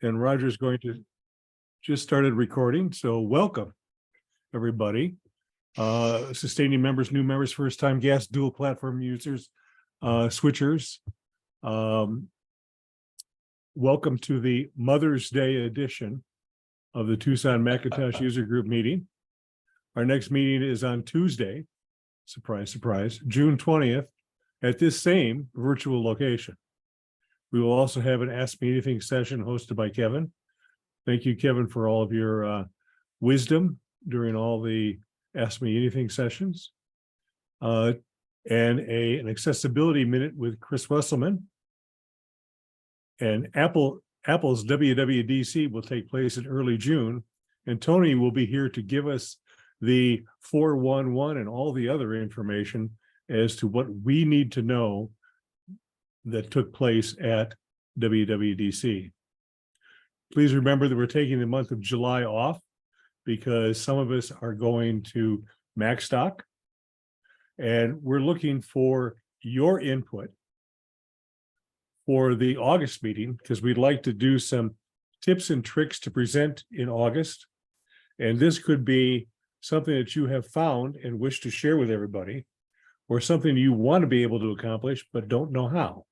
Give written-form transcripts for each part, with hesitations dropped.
and Roger's going to just started recording. So welcome, everybody. Sustaining members, new members, first-time guests, dual platform users, switchers. Welcome to the Mother's Day edition of the Tucson Macintosh User Group meeting. Our next meeting is on Tuesday, surprise, surprise, June 20th, at this same virtual location. We will also have an Ask Me Anything session hosted by Kevin. Thank you, Kevin, for all of your wisdom during all the Ask Me Anything sessions. And an accessibility minute with Chris Wesselman. And Apple's WWDC will take place in early June. And Tony will be here to give us the 411 and all the other information as to what we need to know that took place at WWDC. Please remember that we're taking the month of July off because some of us are going to MacStock, and we're looking for your input for the August meeting because we'd like to do some tips and tricks to present in August. And this could be something that you have found and wish to share with everybody, or something you want to be able to accomplish but don't know how.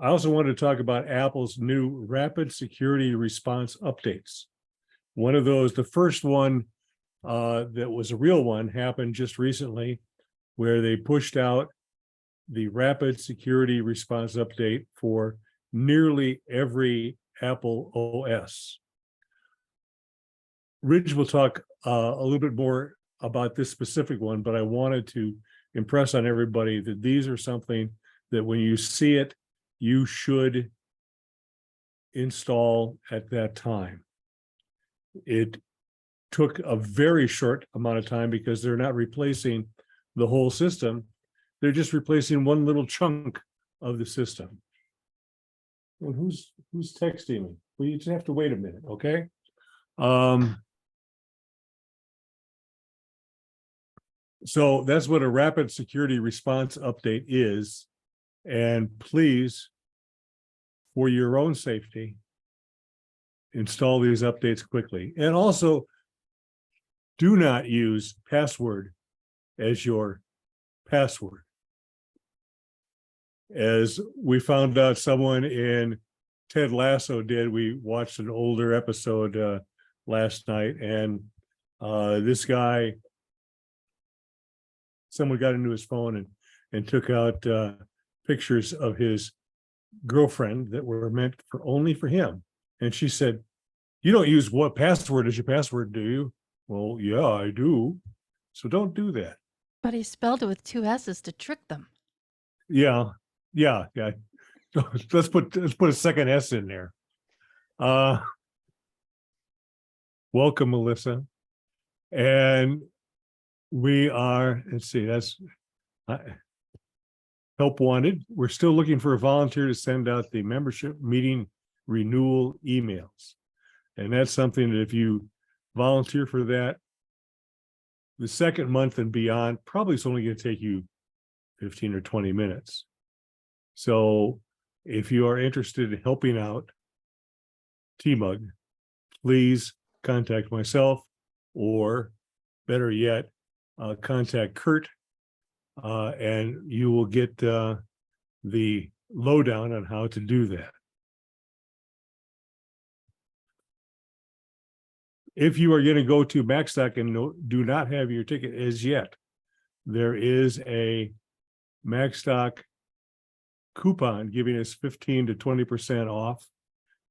I also want to talk about Apple's new rapid security response updates. One of those, the first one that was a real one, happened just recently, where they pushed out the rapid security response update for nearly every Apple OS. Ridge will talk a little bit more about this specific one, but I wanted to impress on everybody that these are something that when you see it, you should install at that time. It took a very short amount of time because they're not replacing the whole system. They're just replacing one little chunk of the system. And who's texting me? Well, you just have to wait a minute, okay? So that's what a rapid security response update is. And please, for your own safety, install these updates quickly. And also, do not use password as your password. As we found out someone in Ted Lasso did, we watched an older episode last night, and this guy, someone got into his phone and took out pictures of his girlfriend that were meant for only for him. And she said, "You don't use what password as your password, do you?" Well, yeah, I do. So don't do that. But he spelled it with two S's to trick them. Yeah. Let's put a second S in there. Welcome, Melissa. And we are, let's see, that's help wanted. We're still looking for a volunteer to send out the membership meeting renewal emails. And that's something that if you volunteer for that, the second month and beyond, probably it's only going to take you 15 or 20 minutes. So if you are interested in helping out TMUG, please contact myself, or better yet, contact Kurt, and you will get the lowdown on how to do that. If you are going to go to MacStock and do not have your ticket as yet, there is a MacStock coupon giving us 15 to 20% off.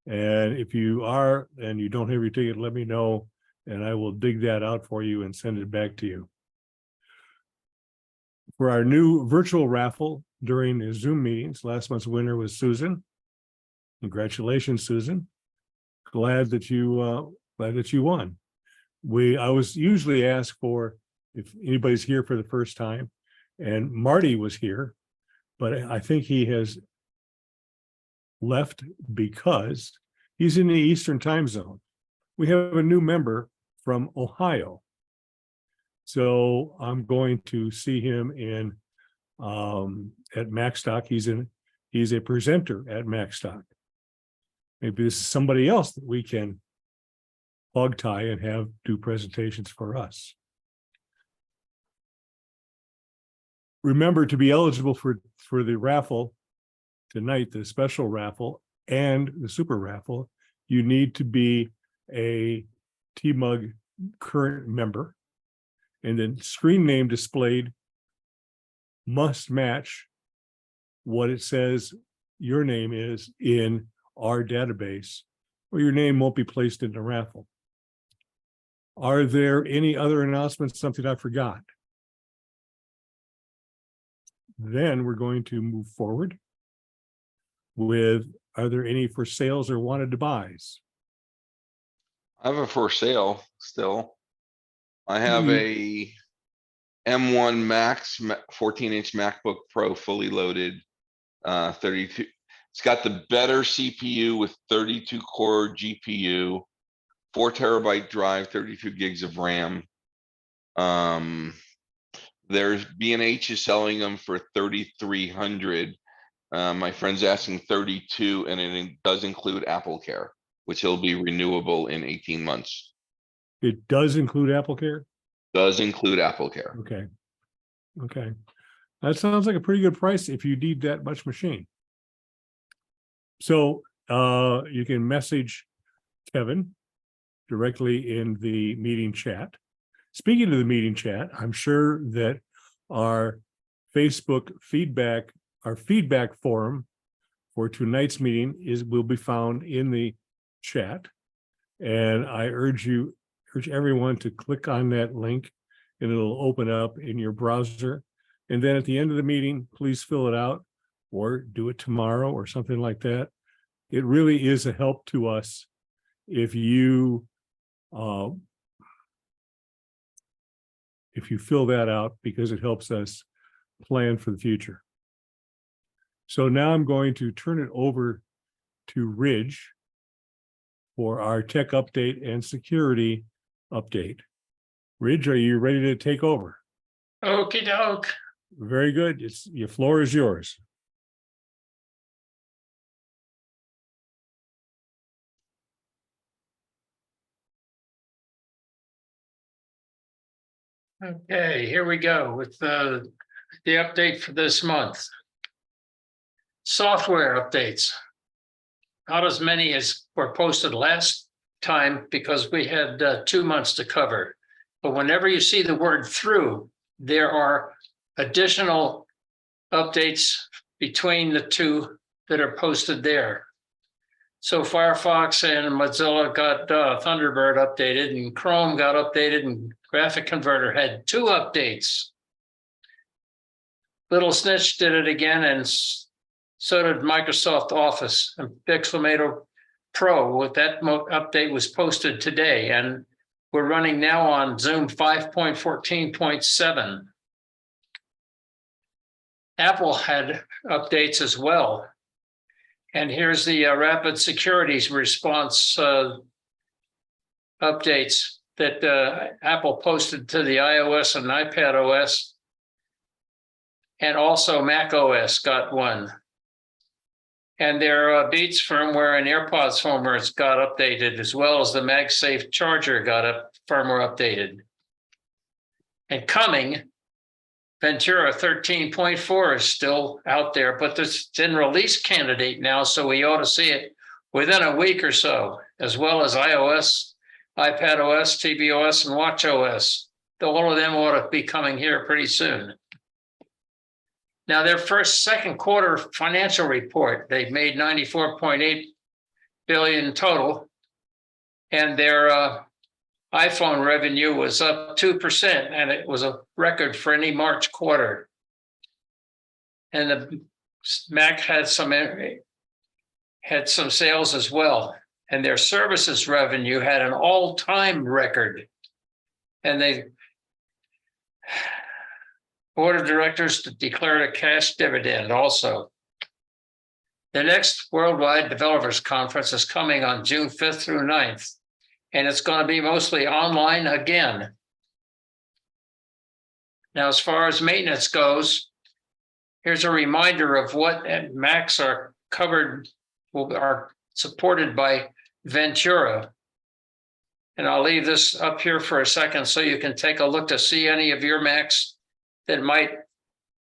And if you are and you don't have your ticket, let me know, and I will dig that out for you and send it back to you. For our new virtual raffle during the Zoom meetings, last month's winner was Susan. Congratulations, Susan. Glad that you won. I was usually asked for if anybody's here for the first time, and Marty was here, but I think he has left because he's in the Eastern time zone. We have a new member from Ohio. So I'm going to see him in at MacStock. He's in He's a presenter at MacStock. Maybe this is somebody else that we can hog tie and have do presentations for us. Remember, to be eligible for the raffle tonight, the special raffle and the super raffle, you need to be a TMUG current member, and then screen name displayed must match what it says your name is in our database, or your name won't be placed in the raffle. Are there any other announcements, something I forgot? Then we're going to move forward with, are there any for sales or wanted to buys? I have a for sale still. I have a M1 Max 14-inch MacBook Pro fully loaded, 32. It's got the better CPU with 32 core GPU, 4 terabyte drive, 32 gigs of RAM. There's B&H is selling them for 3,300. My friend's asking 32, and it does include Apple Care, which will be renewable in 18 months. It does include Apple Care? Does include Apple Care. Okay. Okay. That sounds like a pretty good price if you need that much machine. So you can message Kevin directly in the meeting chat. Speaking of the meeting chat, I'm sure that our Facebook feedback, our feedback forum for tonight's meeting will be found in the chat. And I urge everyone to click on that link, and it'll open up in your browser. And then at the end of the meeting, please fill it out or do it tomorrow or something like that. It really is a help to us if you fill that out, because it helps us plan for the future. So now I'm going to turn it over to Ridge for our tech update and security update. Ridge, are you ready to take over? Okie doke. Very good. Your floor is yours. Okay, here we go with the update for this month. Software updates. Not as many as were posted last time because we had 2 months to cover. But whenever you see the word through, there are additional updates between the two that are posted there. So Firefox and Mozilla got Thunderbird updated, and Chrome got updated, and Graphic Converter had 2 updates. Little Snitch did it again, and so did Microsoft Office and Pixelmator Pro. With that update was posted today, and we're running now on Zoom 5.14.7. Apple had updates as well. And here's the rapid securities response updates that Apple posted to the iOS and iPad OS. And also Mac OS got one. And their Beats firmware and AirPods firmware got updated, as well as the MagSafe charger got firmware updated. And coming, Ventura 13.4 is still out there, but it's in release candidate now, so we ought to see it within a week or so, as well as iOS, iPad OS, tvOS, and watchOS. All of them ought to be coming here pretty soon. Now, their second quarter financial report, they've made $94.8 billion total, and their iPhone revenue was up 2%, and it was a record for any March quarter. And the Mac had some sales as well, and their services revenue had an all-time record. And they board of directors declared a cash dividend also. The next Worldwide Developers Conference is coming on June 5th through 9th. And it's going to be mostly online again. Now, as far as maintenance goes, Here's a reminder of what Macs are covered, are supported by Ventura. And I'll leave this up here for a second so you can take a look to see any of your Macs that might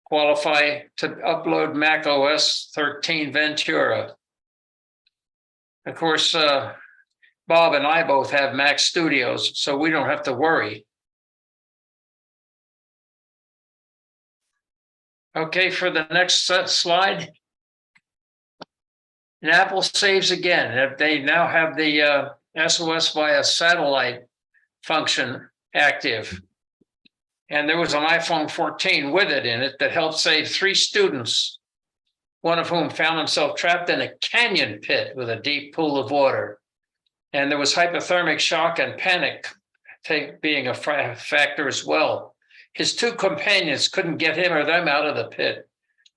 qualify to upload Mac OS 13 Ventura. Of course, Bob and I both have Mac Studios, so we don't have to worry. Okay, for the next slide. And Apple saves again. They now have the SOS via satellite function active. And there was an iPhone 14 with it in it that helped save 3 students, one of whom found himself trapped in a canyon pit with a deep pool of water. And there was hypothermic shock and panic being a factor as well. His 2 companions couldn't get him or them out of the pit.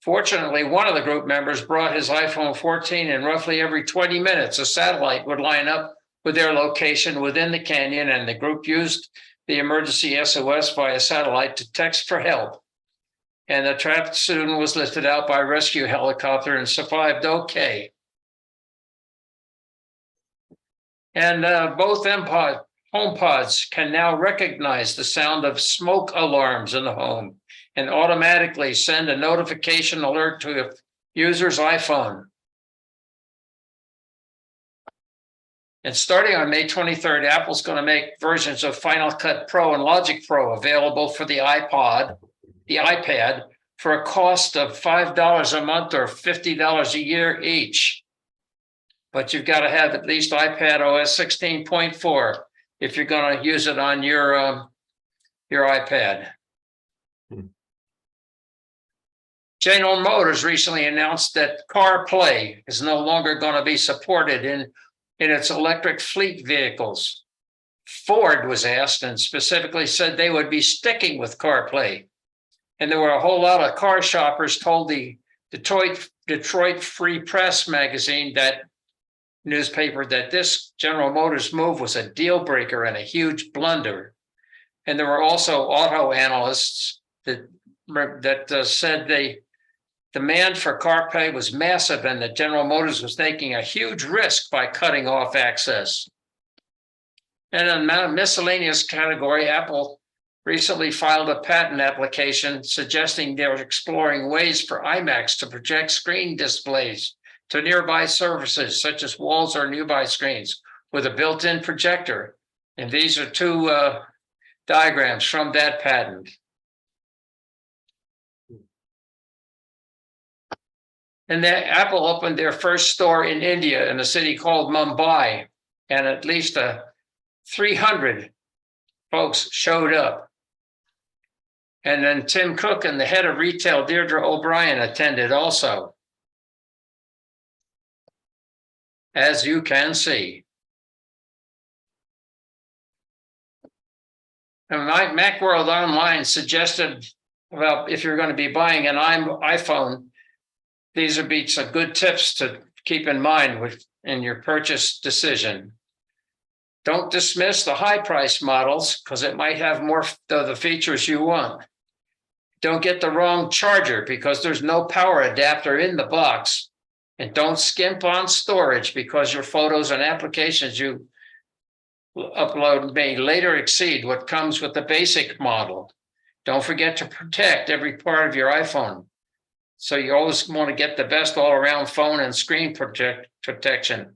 Fortunately, one of the group members brought his iPhone 14, and roughly every 20 minutes, a satellite would line up with their location within the canyon, and the group used the emergency SOS via satellite to text for help. And the trapped student was lifted out by a rescue helicopter and survived okay. And both HomePods can now recognize the sound of smoke alarms in the home and automatically send a notification alert to a user's iPhone. And starting on May 23rd, Apple's going to make versions of Final Cut Pro and Logic Pro available for the iPad for a cost of $5 a month or $50 a year each. But you've got to have at least iPad OS 16.4 if you're going to use it on your iPad. General Motors recently announced that CarPlay is no longer going to be supported in its electric fleet vehicles. Ford was asked and specifically said they would be sticking with CarPlay. And there were a whole lot of car shoppers told the Detroit Free Press magazine, that newspaper, that this General Motors move was a deal breaker and a huge blunder. And there were also auto analysts that said the demand for CarPlay was massive and that General Motors was taking a huge risk by cutting off access. And in the miscellaneous category, Apple recently filed a patent application suggesting they were exploring ways for iMacs to project screen displays to nearby surfaces, such as walls or nearby screens, with a built-in projector. And these are 2 diagrams from that patent. And then Apple opened their first store in India in a city called Mumbai, and at least 300 folks showed up. And then Tim Cook and the head of retail, Deirdre O'Brien, attended also, as you can see. And Macworld Online suggested, well, if you're going to be buying an iPhone, these would be some good tips to keep in mind in your purchase decision. Don't dismiss the high price models because it might have more of the features you want. Don't get the wrong charger because there's no power adapter in the box. And don't skimp on storage because your photos and applications you upload may later exceed what comes with the basic model. Don't forget to protect every part of your iPhone. So you always want to get the best all-around phone and screen protection.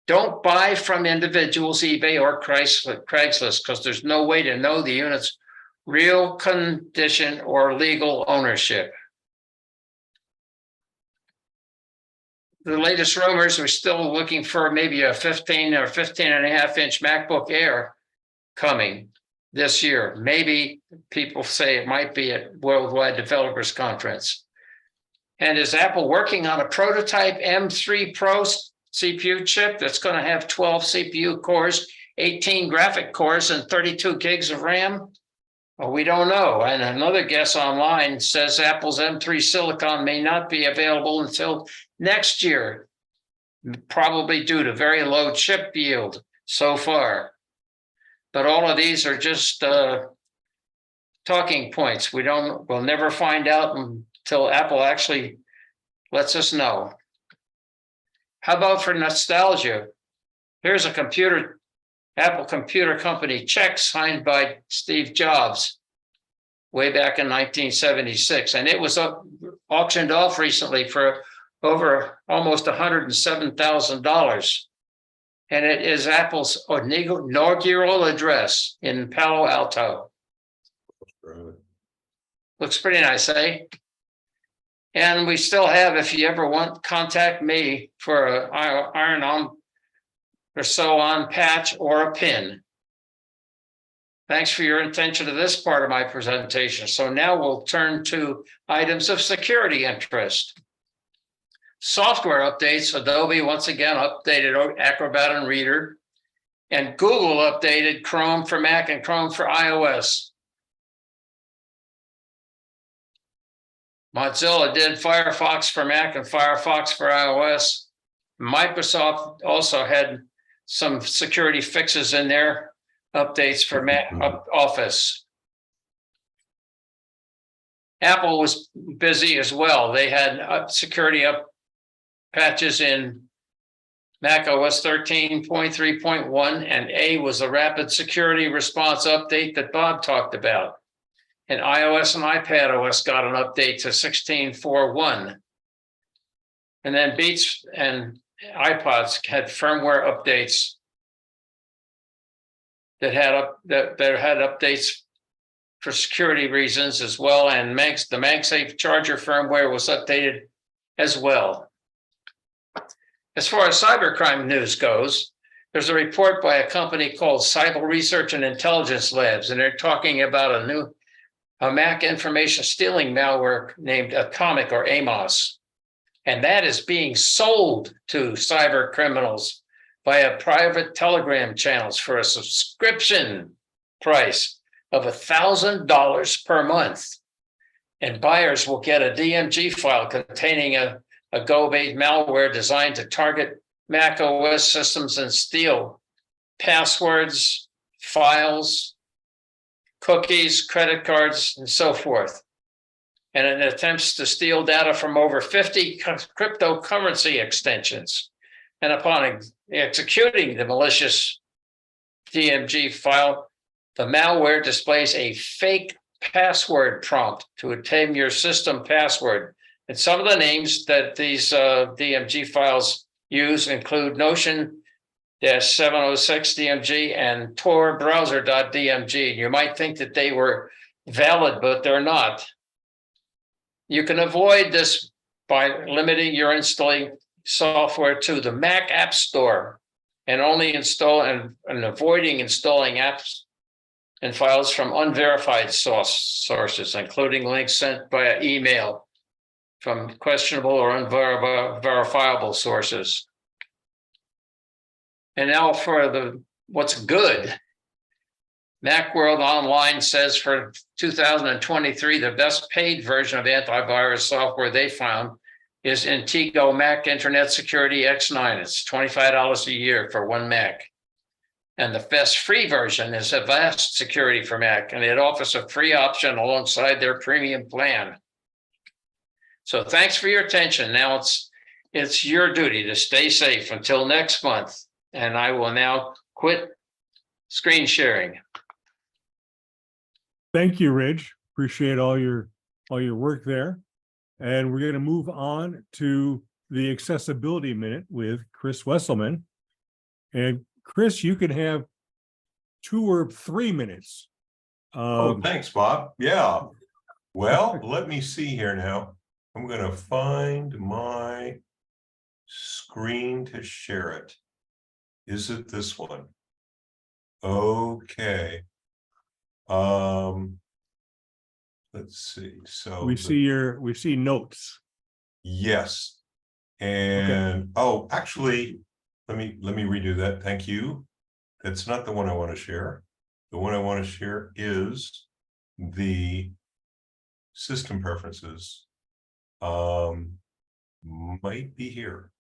Don't buy from individuals, eBay or Craigslist, because there's no way to know the unit's real condition or legal ownership. The latest rumors, we're still looking for maybe a 15 or 15.5-inch MacBook Air coming this year. Maybe people say it might be at Worldwide Developers Conference. And is Apple working on a prototype M3 Pro CPU chip that's going to have 12 CPU cores, 18 graphic cores, and 32 gigs of RAM? Well, we don't know. And another guess online says Apple's M3 Silicon may not be available until next year, probably due to very low chip yield so far. But all of these are just talking points. We'll never find out till Apple actually lets us know. How about for nostalgia? Here's a Apple Computer Company check signed by Steve Jobs way back in 1976, and it was auctioned off recently for over almost $107,000. And it is Apple's inaugural address in Palo Alto. Looks pretty nice, eh? And we still have, if you ever want, contact me for an iron-on or so on patch or a pin. Thanks for your attention to this part of my presentation. So now we'll turn to items of security interest. Software updates. Adobe once again updated Acrobat and Reader, and Google updated Chrome for Mac and Chrome for iOS. Mozilla did Firefox for Mac and Firefox for iOS. Microsoft also had some security fixes in there, updates for Mac Office. Apple was busy as well. They had security patches in Mac OS 13.3.1, and A was a rapid security response update that Bob talked about. And iOS and iPadOS got an update to 16.4.1. And then Beats and iPods had firmware updates that had updates for security reasons as well. And the MagSafe charger firmware was updated as well. As far as cybercrime news goes, there's a report by a company called Cyber Research and Intelligence Labs, and they're talking about a Mac information stealing malware named Atomic or AMOS. And that is being sold to cyber criminals via private Telegram channels for a subscription price of $1,000 per month. And buyers will get a DMG file containing a Go-based malware designed to target Mac OS systems and steal passwords, files, cookies, credit cards, and so forth. And it attempts to steal data from over 50 cryptocurrency extensions. And upon executing the malicious DMG file, the malware displays a fake password prompt to obtain your system password. And some of the names that these DMG files use include Notion-706 DMG and Tor browser.dmg. You might think that they were valid, but they're not. You can avoid this by limiting your installing software to the Mac App Store and only install and avoiding installing apps and files from unverified sources, including links sent via email from questionable or unverifiable sources. And now for what's good. Macworld Online says for 2023, the best paid version of antivirus software they found is Intego Mac Internet Security X9. It's $25 a year for one Mac. And the best free version is Avast Security for Mac, and it offers a free option alongside their premium plan. So thanks for your attention. Now it's your duty to stay safe until next month. And I will now quit screen sharing. Thank you, Ridge. Appreciate all your work there. And we're going to move on to the accessibility minute with Chris Wesselman. And Chris, you can have 2 or 3 minutes. Oh, thanks, Bob. Yeah. Well, let me see here now. I'm going to find my screen to share it. Is it this one? Okay. Let's see. So we see notes. Yes. And oh, actually, let me redo that. Thank you. That's not the one I want to share. The one I want to share is the system preferences. Might be here.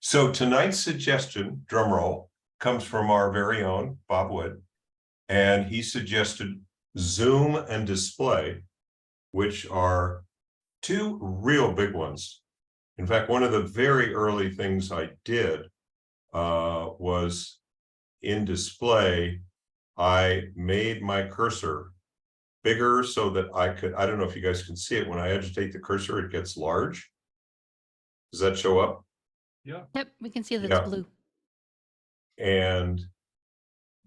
So tonight's suggestion, drum roll, comes from our very own Bob Wood, and he suggested Zoom and Display, which are two real big ones. In fact, one of the very early things I did was in display, I made my cursor bigger so that I don't know if you guys can see it, when I agitate the cursor, it gets large. Does that show up? Yep, we can see that Yeah. it's blue. And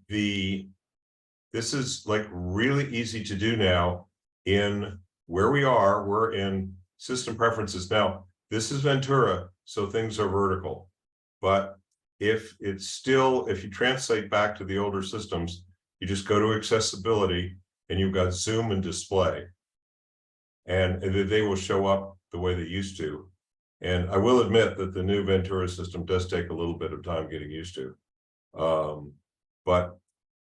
this is like really easy to do now in where we are. We're in system preferences. Now, this is Ventura, so things are vertical. But if you translate back to the older systems, you just go to accessibility and you've got zoom and display. And they will show up the way they used to. And I will admit that the new Ventura system does take a little bit of time getting used to. But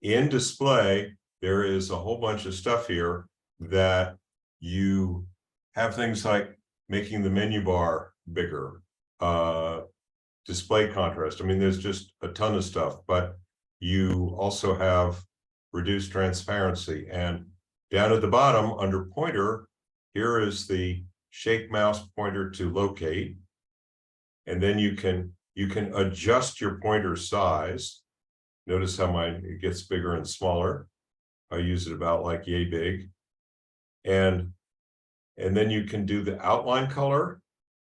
in display, there is a whole bunch of stuff here that you have, things like making the menu bar bigger, display contrast. I mean, there's just a ton of stuff, but you also have reduced transparency. And down at the bottom under pointer, here is the shake mouse pointer to locate. And then you can adjust your pointer size. Notice how it gets bigger and smaller. I use it about like yay big. And then you can do the outline color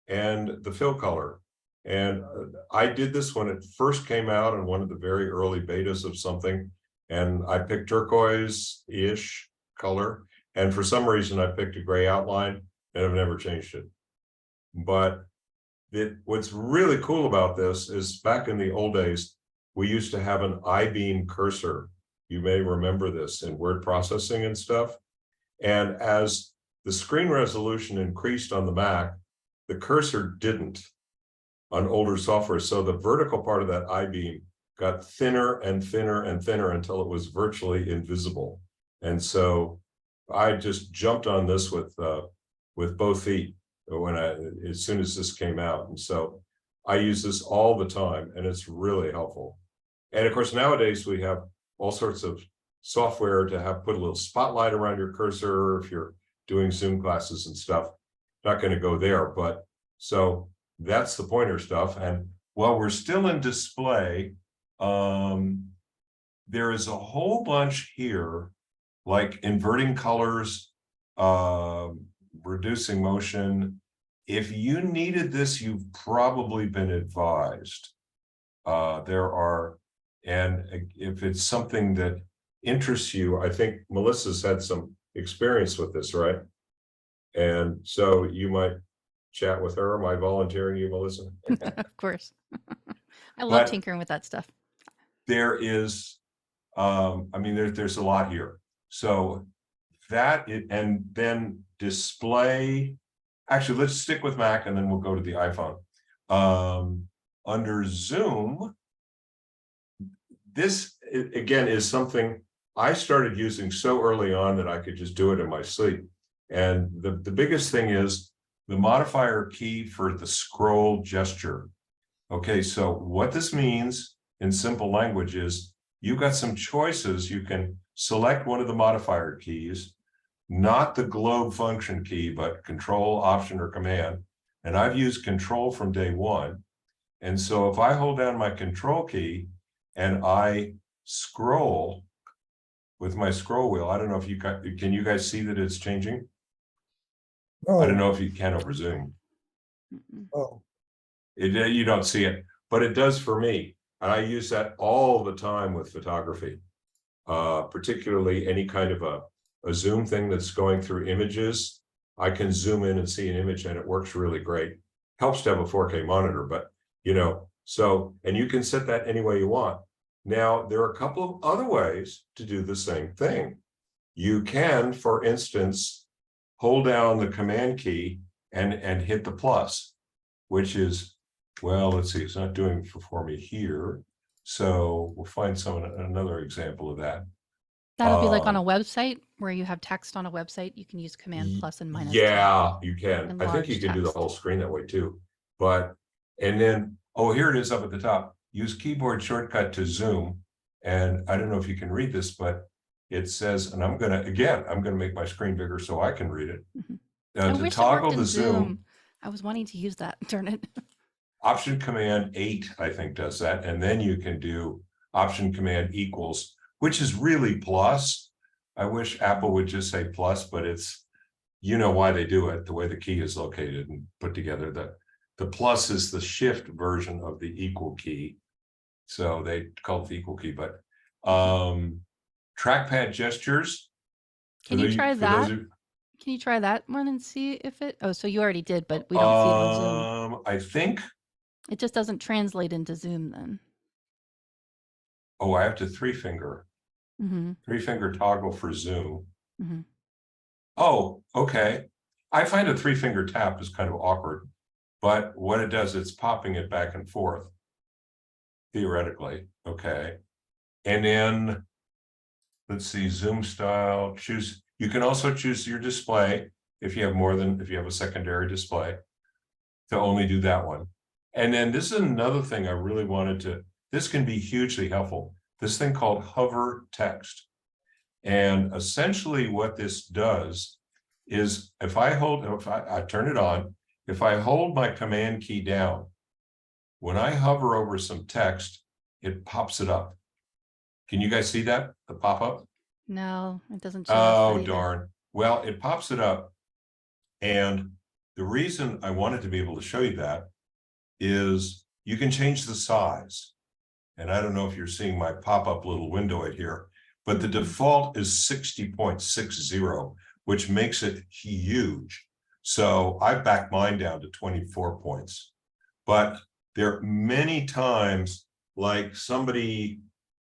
and the fill color. And I did this when it first came out in one of the very early betas of something. And I picked turquoise-ish color. And for some reason, I picked a gray outline and I've never changed it. But what's really cool about this is back in the old days, we used to have an I-beam cursor. You may remember this in word processing and stuff. And as the screen resolution increased on the Mac, the cursor didn't on older software. So the vertical part of that I-beam got thinner and thinner and thinner until it was virtually invisible. And so I just jumped on this with both feet as soon as this came out. And so I use this all the time, and it's really helpful. And of course, nowadays we have all sorts of software to put a little spotlight around your cursor if you're doing Zoom classes and stuff. Not going to go there, but so that's the pointer stuff. And while we're still in display, there is a whole bunch here, like inverting colors, reducing motion. If you needed this, you've probably been advised. And if it's something that interests you, I think Melissa's had some experience with this, right? And so you might chat with her. Am I volunteering you, Melissa? Of course. I love But tinkering with that stuff. there is, there's a lot here. So and then display, actually, let's stick with Mac and then we'll go to the iPhone. Under Zoom, this again is something I started using so early on that I could just do it in my sleep. And the biggest thing is the modifier key for the scroll gesture. Okay, so what this means in simple language is you've got some choices. You can select one of the modifier keys, not the globe function key, but Control, Option, or Command. And I've used Control from day one. And so if I hold down my Control key and I scroll with my scroll wheel, I don't know if can you guys see that it's changing? Oh, I don't know if you can over Zoom. oh, You don't see it, but it does for me. And I use that all the time with photography, particularly any kind of a zoom thing that's going through images. I can zoom in and see an image and it works really great. Helps to have a 4K monitor, but and you can set that any way you want. Now, there are a couple of other ways to do the same thing. You can, for instance, hold down the Command key and hit the plus, which is, well, let's see, it's not doing it for me here. So we'll find another example of that. That'll be like on a website where you have text on a website. You can use Command plus and minus. Yeah, you can. And I think you large can do the text. whole screen that way too. And then, oh, here it is up at the top. Use keyboard shortcut to zoom. And I don't know if you can read this, but it says, and I'm gonna make my screen bigger so I can read it. Mhm. I To wish it toggle worked in the zoom, Zoom. I was wanting to use that. Darn it. Option Command 8, I think, does that, and then you can do Option Command equals, which is really plus. I wish Apple would just say plus, but it's, you know why they do it, the way the key is located and put together. The plus is the shift version of the equal key. So they call it the equal key, but trackpad gestures. Can you try that? Who, Can you try that one and see if it? Oh, so you already did, but we don't see it on Zoom. I think. It just doesn't translate into Zoom then. Oh, I have to three finger toggle for Zoom. Mm-hmm. Oh, okay. I find a three finger tap is kind of awkward, but what it does, it's popping it back and forth. Theoretically, okay. And then let's see, Zoom style, choose. You can also choose your display if you have a secondary display to only do that one. And then this is another thing I really wanted to, this can be hugely helpful. This thing called hover text. And essentially what this does is if I turn it on, if I hold my command key down, when I hover over some text, it pops it up. Can you guys see that, the pop-up? No, it doesn't show us that Oh, either. darn. Well, it pops it up. And the reason I wanted to be able to show you that is you can change the size. And I don't know if you're seeing my pop-up little window right here, but the default is 60.60, which makes it huge. So I backed mine down to 24 points. But there are many times like somebody,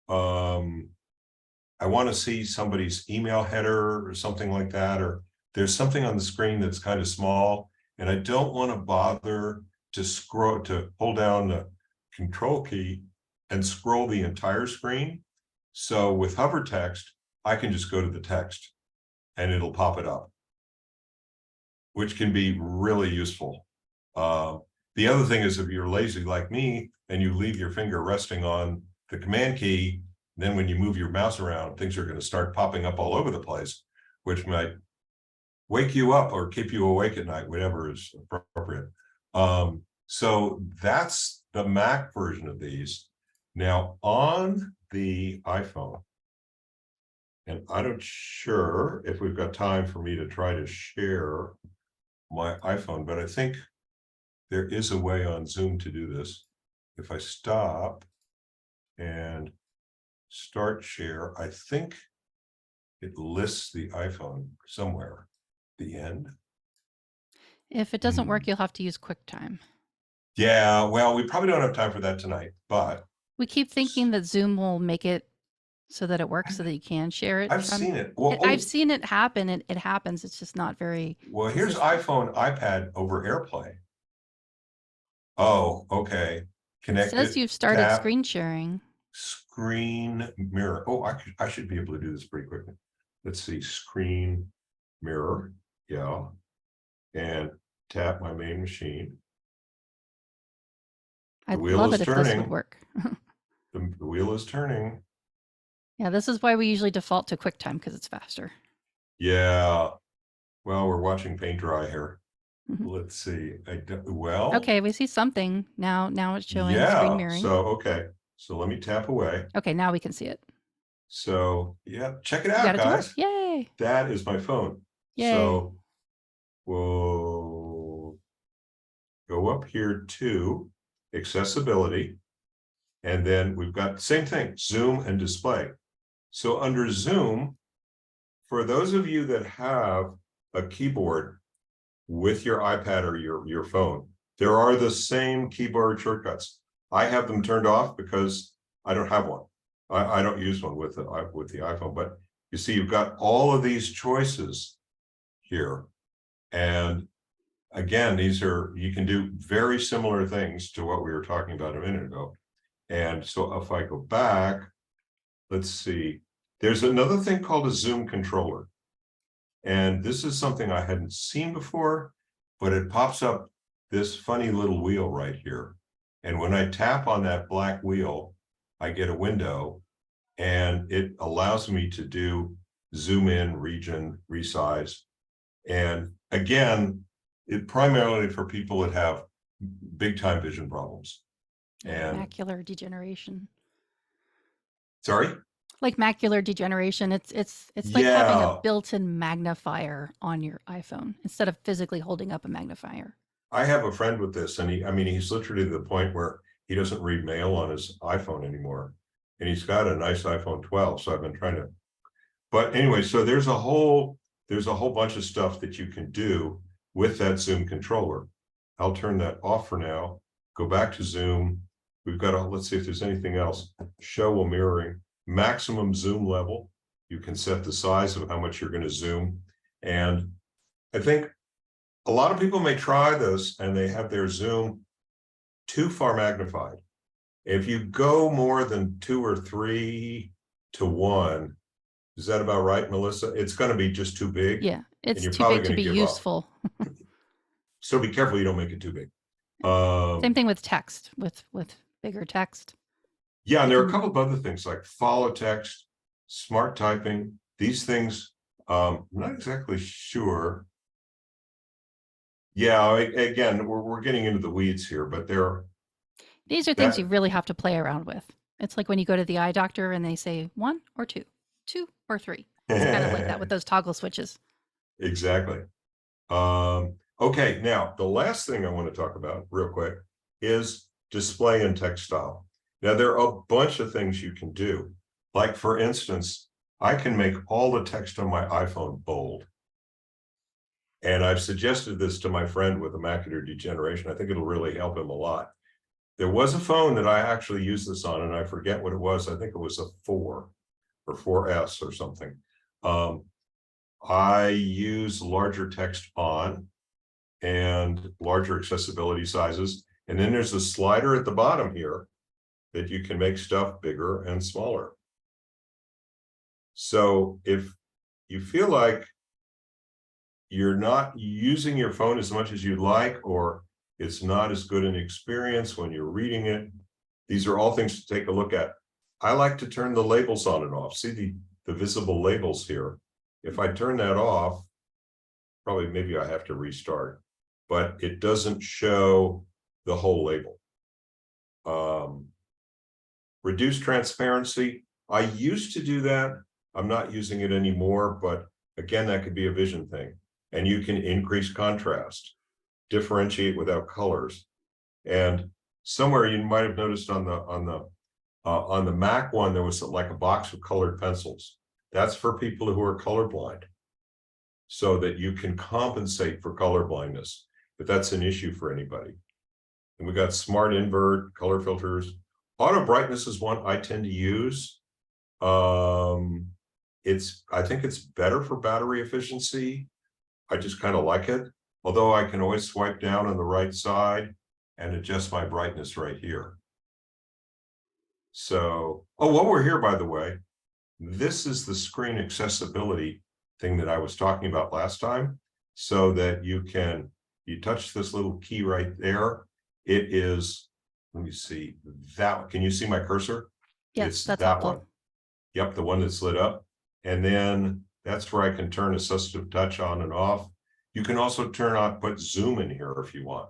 I want to see somebody's email header or something like that, or there's something on the screen that's kind of small, and I don't want to bother to hold down the control key and scroll the entire screen. So with hover text, I can just go to the text and it'll pop it up, which can be really useful. The other thing is if you're lazy like me and you leave your finger resting on the command key, then when you move your mouse around, things are going to start popping up all over the place, which might wake you up or keep you awake at night, whatever is appropriate. So that's the Mac version of these. Now on the iPhone, and I'm not sure if we've got time for me to try to share my iPhone, but I think there is a way on Zoom to do this. If I stop and start share, I think it lists the iPhone somewhere at the end. If it doesn't work, you'll have to use QuickTime. Yeah, well, we probably don't have time for that tonight, but We keep thinking that Zoom will make it so that it works, so that you can share it. I've seen it. Well, I've seen it happen, and it happens. It's just not very. well, here's consistent. iPhone, iPad over AirPlay. Oh, okay. It Connected. says you've started tap, screen sharing. Screen mirror. Oh, I should be able to do this pretty quickly. Let's see, screen mirror. Yeah. And tap my main machine. I'd wheel love is it if this turning. would work. The wheel is turning. Yeah, this is why we usually default to QuickTime, because it's faster. Yeah. Well, we're watching paint dry here. Mhm. Let's see. Well. Okay, we see something now. Now it's showing Yeah. screen mirroring. So, okay. So let me tap away. Okay, now we can see it. So yeah, check it We out, got it to work. guys. Yay! That is my phone. Yay! So we'll go up here to accessibility. And then we've got the same thing, Zoom and display. So under Zoom, for those of you that have a keyboard with your iPad or your phone, there are the same keyboard shortcuts. I have them turned off because I don't have one. I don't use one with the iPhone, but you see, you've got all of these choices here. And again, you can do very similar things to what we were talking about a minute ago. And so if I go back, let's see, there's another thing called a Zoom controller. And this is something I hadn't seen before, but it pops up this funny little wheel right here. And when I tap on that black wheel, I get a window and it allows me to do zoom in, region, resize. And again, it primarily for people that have big time vision problems. And Macular degeneration. sorry? Like macular degeneration. It's like having Yeah. a built-in magnifier on your iPhone instead of physically holding up a magnifier. I have a friend with this, and he's literally to the point where he doesn't read mail on his iPhone anymore. And he's got a nice iPhone 12. So I've been trying to, but anyway, so there's a whole bunch of stuff that you can do with that Zoom controller. I'll turn that off for now. Go back to Zoom. We've got let's see if there's anything else. Show while mirroring, maximum zoom level. You can set the size of how much you're going to zoom. And I think a lot of people may try this and they have their zoom too far magnified. If you go more than 2 or 3 to 1, is that about right, Melissa? It's going to be just too big. Yeah, it's you're too probably big to gonna be give up. useful. So be careful you don't make it too big. Same thing with text, with bigger text. Yeah, and there are a couple of other things like follow text, smart typing, these things. I'm not exactly sure. Yeah, again, we're getting into the weeds here, but These are things you really have to play around with. It's like when you go to the eye doctor and they say 1 or 2, 2 or 3. It's kind of like that with those toggle switches. Exactly. Okay, now the last thing I want to talk about real quick is display and text style. Now there are a bunch of things you can do. Like for instance, I can make all the text on my iPhone bold. And I've suggested this to my friend with a macular degeneration. I think it'll really help him a lot. There was a phone that I actually used this on, and I forget what it was. I think it was a 4 or 4S or something. I use larger text on and larger accessibility sizes. And then there's a slider at the bottom here that you can make stuff bigger and smaller. So if you feel like you're not using your phone as much as you'd like, or it's not as good an experience when you're reading it, these are all things to take a look at. I like to turn the labels on and off. See the visible labels here. If I turn that off, probably maybe I have to restart, but it doesn't show the whole label. Reduce transparency. I used to do that. I'm not using it anymore, but again, that could be a vision thing. And you can increase contrast, differentiate without colors. And somewhere you might have noticed on the Mac one, there was like a box of colored pencils. That's for people who are colorblind, so that you can compensate for color blindness if that's an issue for anybody. And we got smart invert, color filters. Auto brightness is one I tend to use. I think it's better for battery efficiency. I just kind of like it, although I can always swipe down on the right side and adjust my brightness right here. So, oh, while we're here, by the way, this is the screen accessibility thing that I was talking about last time, so that you touch this little key right there. It is, let me see that. Can you see my cursor? Yes, It's that's that helpful. one. Yep, the one that's lit up. And then that's where I can turn assistive touch on and off. You can also put zoom in here if you want.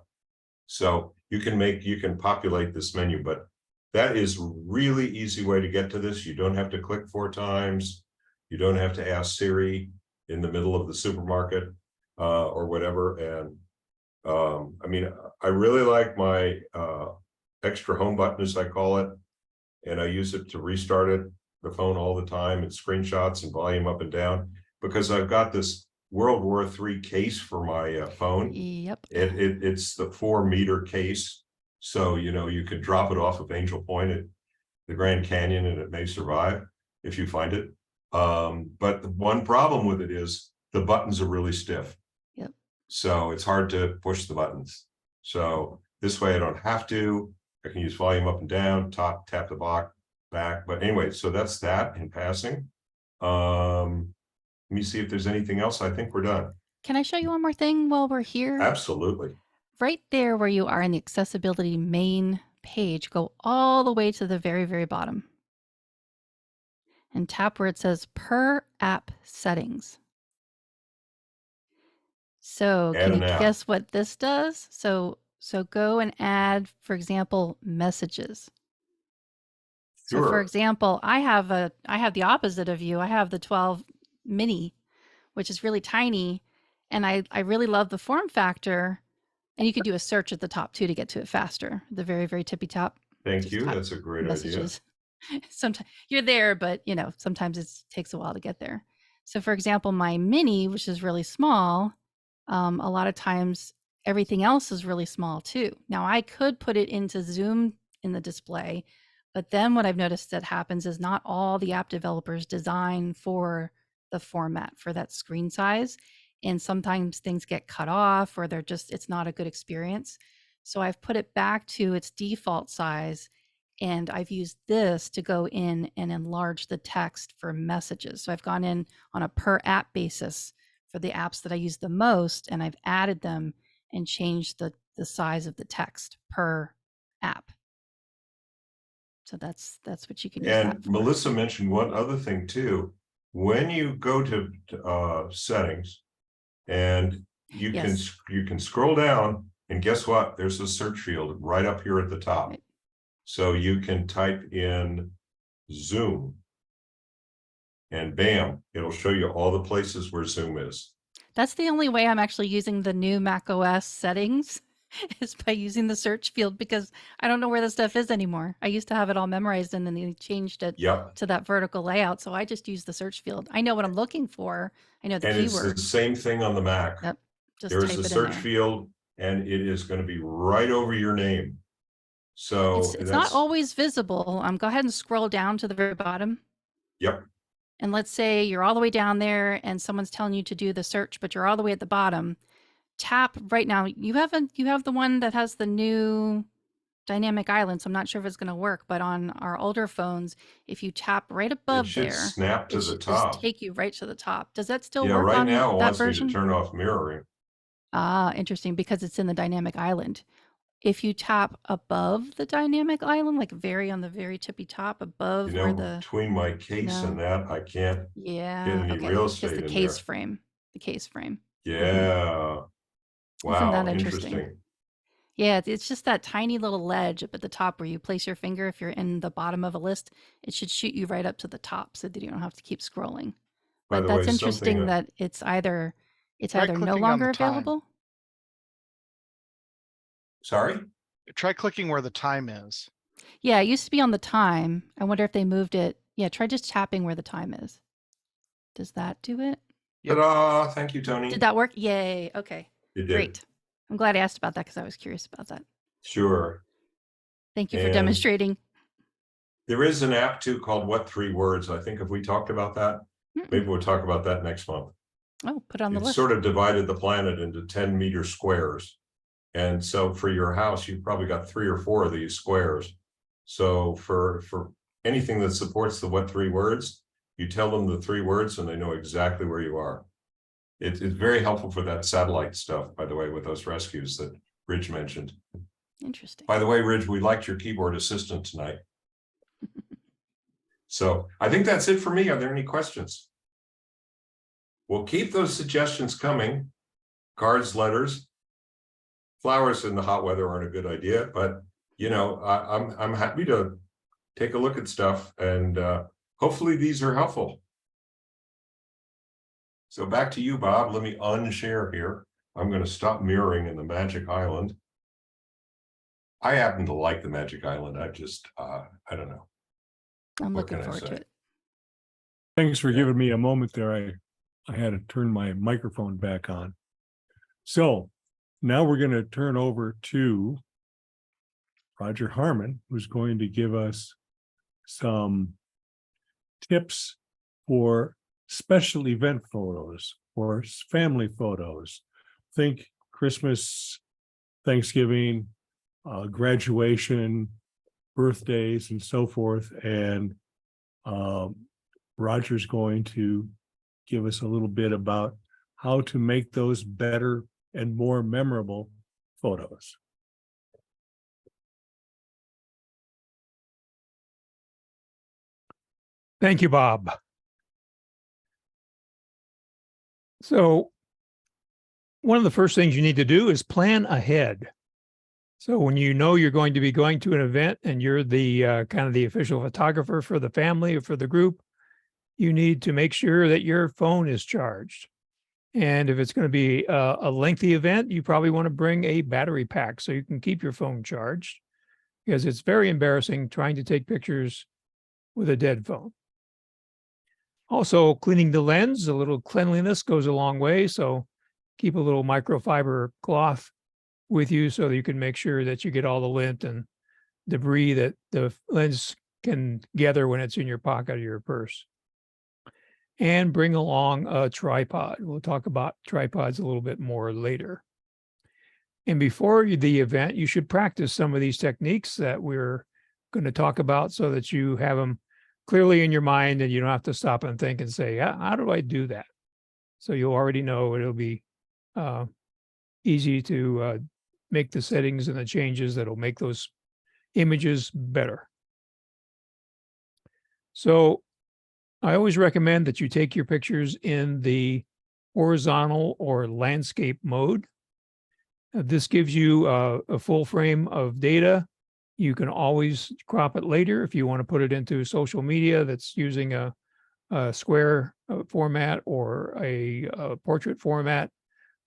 So you can populate this menu, but that is really easy way to get to this. You don't have to click 4 times. You don't have to ask Siri in the middle of the supermarket or whatever. And I mean, I really like my extra home button, as I call it, and I use it to restart the phone all the time, and screenshots and volume up and down, because I've got this World War III case for my phone. Yep. It's the 4-meter case. So, you could drop it off of Angel Point at the Grand Canyon and it may survive if you find it. But the one problem with it is the buttons are really stiff. Yep. So it's hard to push the buttons. So this way I don't have to. I can use volume up and down, tap the box back. But anyway, so that's that in passing. Let me see if there's anything else. I think we're done. Can I show you one more thing while we're here? Absolutely. Right there where you are in the accessibility main page, go all the way to the very, very bottom and tap where it says per app settings. So Add can you an app. guess what this does? So go and add, for example, messages. So for Sure. example, I have the opposite of you. I have the 12 mini, which is really tiny, and I really love the form factor. And you could do a search at the top too to get to it faster. The very, very tippy top. Thank Just you. type That's a great idea. messages. Sometimes you're there, but you know, sometimes it takes a while to get there. So for example, my mini, which is really small, a lot of times everything else is really small too. Now I could put it into Zoom in the display, but then what I've noticed that happens is not all the app developers design for the format for that screen size. And sometimes things get cut off or it's not a good experience. So I've put it back to its default size, and I've used this to go in and enlarge the text for messages. So I've gone in on a per app basis for the apps that I use the most, and I've added them and changed the size of the text per app. So that's what you can use that And for. Melissa mentioned one other thing too. When you go to settings, and you Yes. can scroll down, and guess what? There's a search field right up here at the top. Right. So you can type in Zoom, and bam, it'll show you all the places where Zoom is. That's the only way I'm actually using the new Mac OS settings is by using the search field, because I don't know where the stuff is anymore. I used to have it all memorized, and then they changed it Yep. to that vertical layout. So I just use the search field. I know what I'm looking for. I know the And it's keyword. the same thing on the Mac. Yep. Just There's type a it in search there. field, and it is going to be right over your name. So It's not always visible. Go ahead and scroll down to the very bottom. Yep. And let's say you're all the way down there and someone's telling you to do the search, but you're all the way at the bottom. Tap right now. You have the one that has the new dynamic island. So I'm not sure if it's going to work, but on our older phones, if you tap right It above should there, snap to it the should just top. take you right to the top. Does that still Yeah, work right on now it that wants version? me to turn off mirroring. Ah, interesting, because it's in the dynamic island. If you tap above the dynamic island, like on the very tippy top above where the Between my case and that, I can't get any real it's estate the in case there. frame. The case frame. Yeah. Isn't that Wow, interesting? Yeah, it's just that tiny little ledge up at the top where you place your finger. If you're in the bottom of a list, it should shoot you right up to the top so that you don't have to keep scrolling. By But the way, that's interesting something that it's either no clicking on longer the time. available. Sorry? Try clicking where the time is. Yeah, it used to be on the time. I wonder if they moved it. Yeah, try just tapping where the time is. Does that do it? Yep. Ta-da! Thank you, Tony. Did that work? Yay. Okay. It did. Great. I'm glad I asked about that because I was curious about that. Sure. Thank you for And demonstrating. there is an app too called What 3 Words. I think if we talked about that, maybe we'll talk about that next month. Oh, put it on the It list. sort of divided the planet into 10-meter squares. And so for your house, you've probably got 3 or 4 of these squares. So for anything that supports the What 3 Words, you tell them the 3 words and they know exactly where you are. It's very helpful for that satellite stuff, by the way, with those rescues that Ridge mentioned. Interesting. By the way, Ridge, we liked your keyboard assistant tonight. So I think that's it for me. Are there any questions? We'll keep those suggestions coming. Cards, letters, flowers in the hot weather aren't a good idea, but you know, I'm happy to take a look at stuff, and hopefully these are helpful. So back to you, Bob. Let me unshare here. I'm going to stop mirroring in the Magic Island. I happen to like the Magic Island. I just, I don't know. I'm What looking can I forward to say? it. Thanks for giving me a moment there. I had to turn my microphone back on. So now we're going to turn over to Roger Harmon, who's going to give us some tips for special event photos or family photos. Think Christmas, Thanksgiving, graduation, birthdays, and so forth. And Roger's going to give us a little bit about how to make those better and more memorable photos. Thank you, Bob. So one of the first things you need to do is plan ahead. So when you know you're going to be going to an event and you're the kind of the official photographer for the family or for the group, you need to make sure that your phone is charged. And if it's going to be a lengthy event, you probably want to bring a battery pack so you can keep your phone charged, because it's very embarrassing trying to take pictures with a dead phone. Also, cleaning the lens, a little cleanliness goes a long way. So keep a little microfiber cloth with you so that you can make sure that you get all the lint and debris that the lens can gather when it's in your pocket or your purse. And bring along a tripod. We'll talk about tripods a little bit more later. And before the event, you should practice some of these techniques that we're going to talk about so that you have them clearly in your mind and you don't have to stop and think and say, how do I do that? So you'll already know it'll be easy to make the settings and the changes that'll make those images better. So I always recommend that you take your pictures in the horizontal or landscape mode. This gives you a full frame of data. You can always crop it later if you want to put it into social media that's using a square format or a portrait format.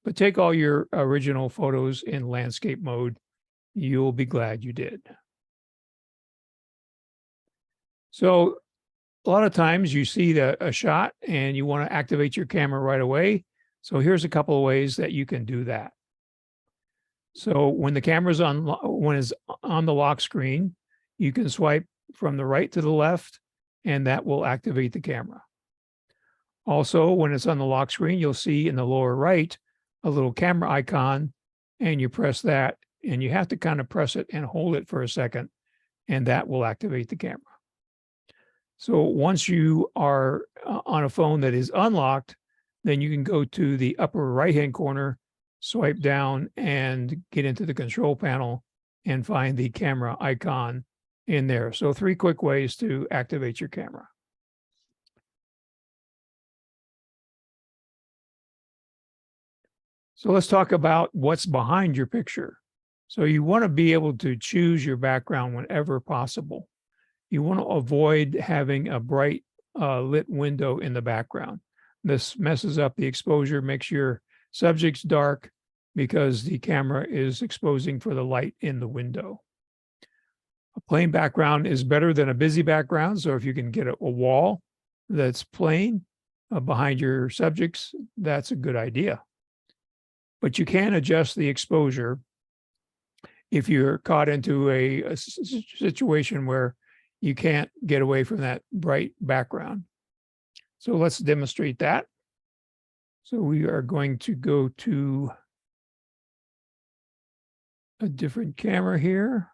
But take all your original photos in landscape mode. You'll be glad you did. So a lot of times you see a shot and you want to activate your camera right away. So here's a couple of ways that you can do that. So when the camera's on, when it's on the lock screen, you can swipe from the right to the left, and that will activate the camera. Also, when it's on the lock screen, you'll see in the lower right a little camera icon, and you press that, and you have to kind of press it and hold it for a second, and that will activate the camera. So once you are on a phone that is unlocked, then you can go to the upper right-hand corner, swipe down, and get into the control panel and find the camera icon in there. So 3 quick ways to activate your camera. So let's talk about what's behind your picture. So you want to be able to choose your background whenever possible. You want to avoid having a bright lit window in the background. This messes up the exposure, makes your subjects dark because the camera is exposing for the light in the window. A plain background is better than a busy background. So if you can get a wall that's plain behind your subjects, that's a good idea. But you can adjust the exposure if you're caught into a situation where you can't get away from that bright background. So let's demonstrate that. So we are going to go to a different camera here.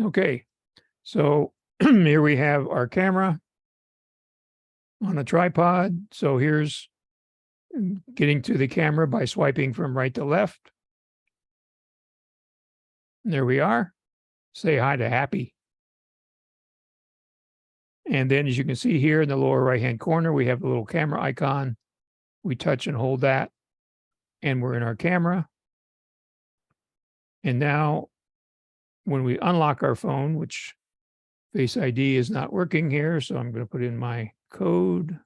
Okay, so here we have our camera on a tripod. So here's getting to the camera by swiping from right to left. There we are. Say hi to Happy. And then as you can see here in the lower right-hand corner, we have a little camera icon. We touch and hold that, and we're in our camera. And now when we unlock our phone, which Face ID is not working here, so I'm going to put in my code.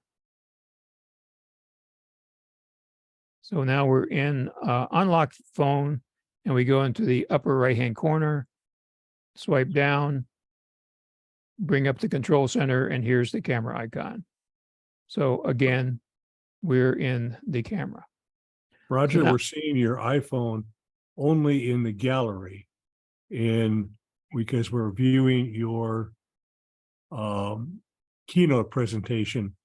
So now we're in unlocked phone, and we go into the upper right-hand corner, swipe down, bring up the control center, and here's the camera icon. So again, we're in the camera. Roger, So now, we're seeing your iPhone only in the gallery, and because we're viewing your keynote presentation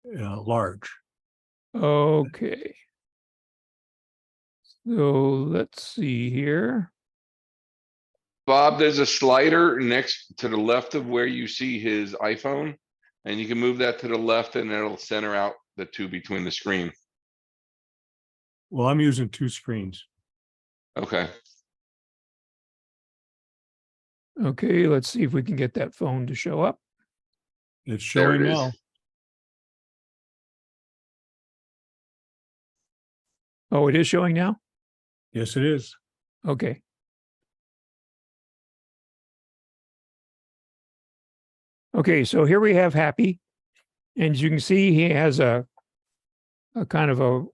large. okay. So let's see here. Bob, there's a slider next to the left of where you see his iPhone, and you can move that to the left and it'll center out the two between the screen. Well, I'm using 2 screens. Okay. Okay, let's see if we can get that phone to show up. It's There showing it is. now. Oh, it is showing now? Yes, it is. Okay. Okay, so here we have Happy. And as you can see, he has a kind of a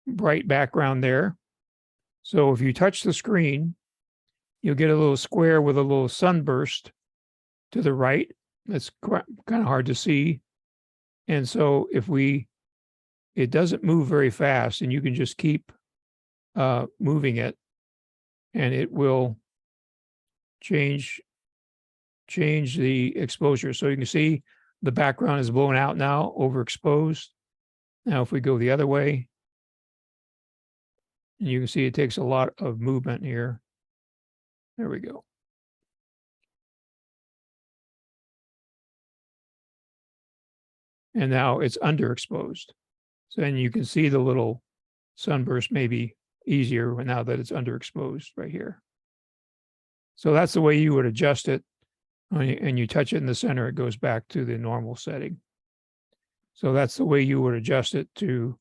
bright background there. So if you touch the screen, you'll get a little square with a little sunburst to the right. That's kind of hard to see. And so if it doesn't move very fast, and you can just keep moving it, and it will change the exposure. So you can see the background is blown out now, overexposed. Now, if we go the other way, and you can see it takes a lot of movement here. There we go. And now it's underexposed. So then you can see the little sunburst maybe easier now that it's underexposed right here. So that's the way you would adjust it. And you touch it in the center, it goes back to the normal setting. So that's the way you would adjust it to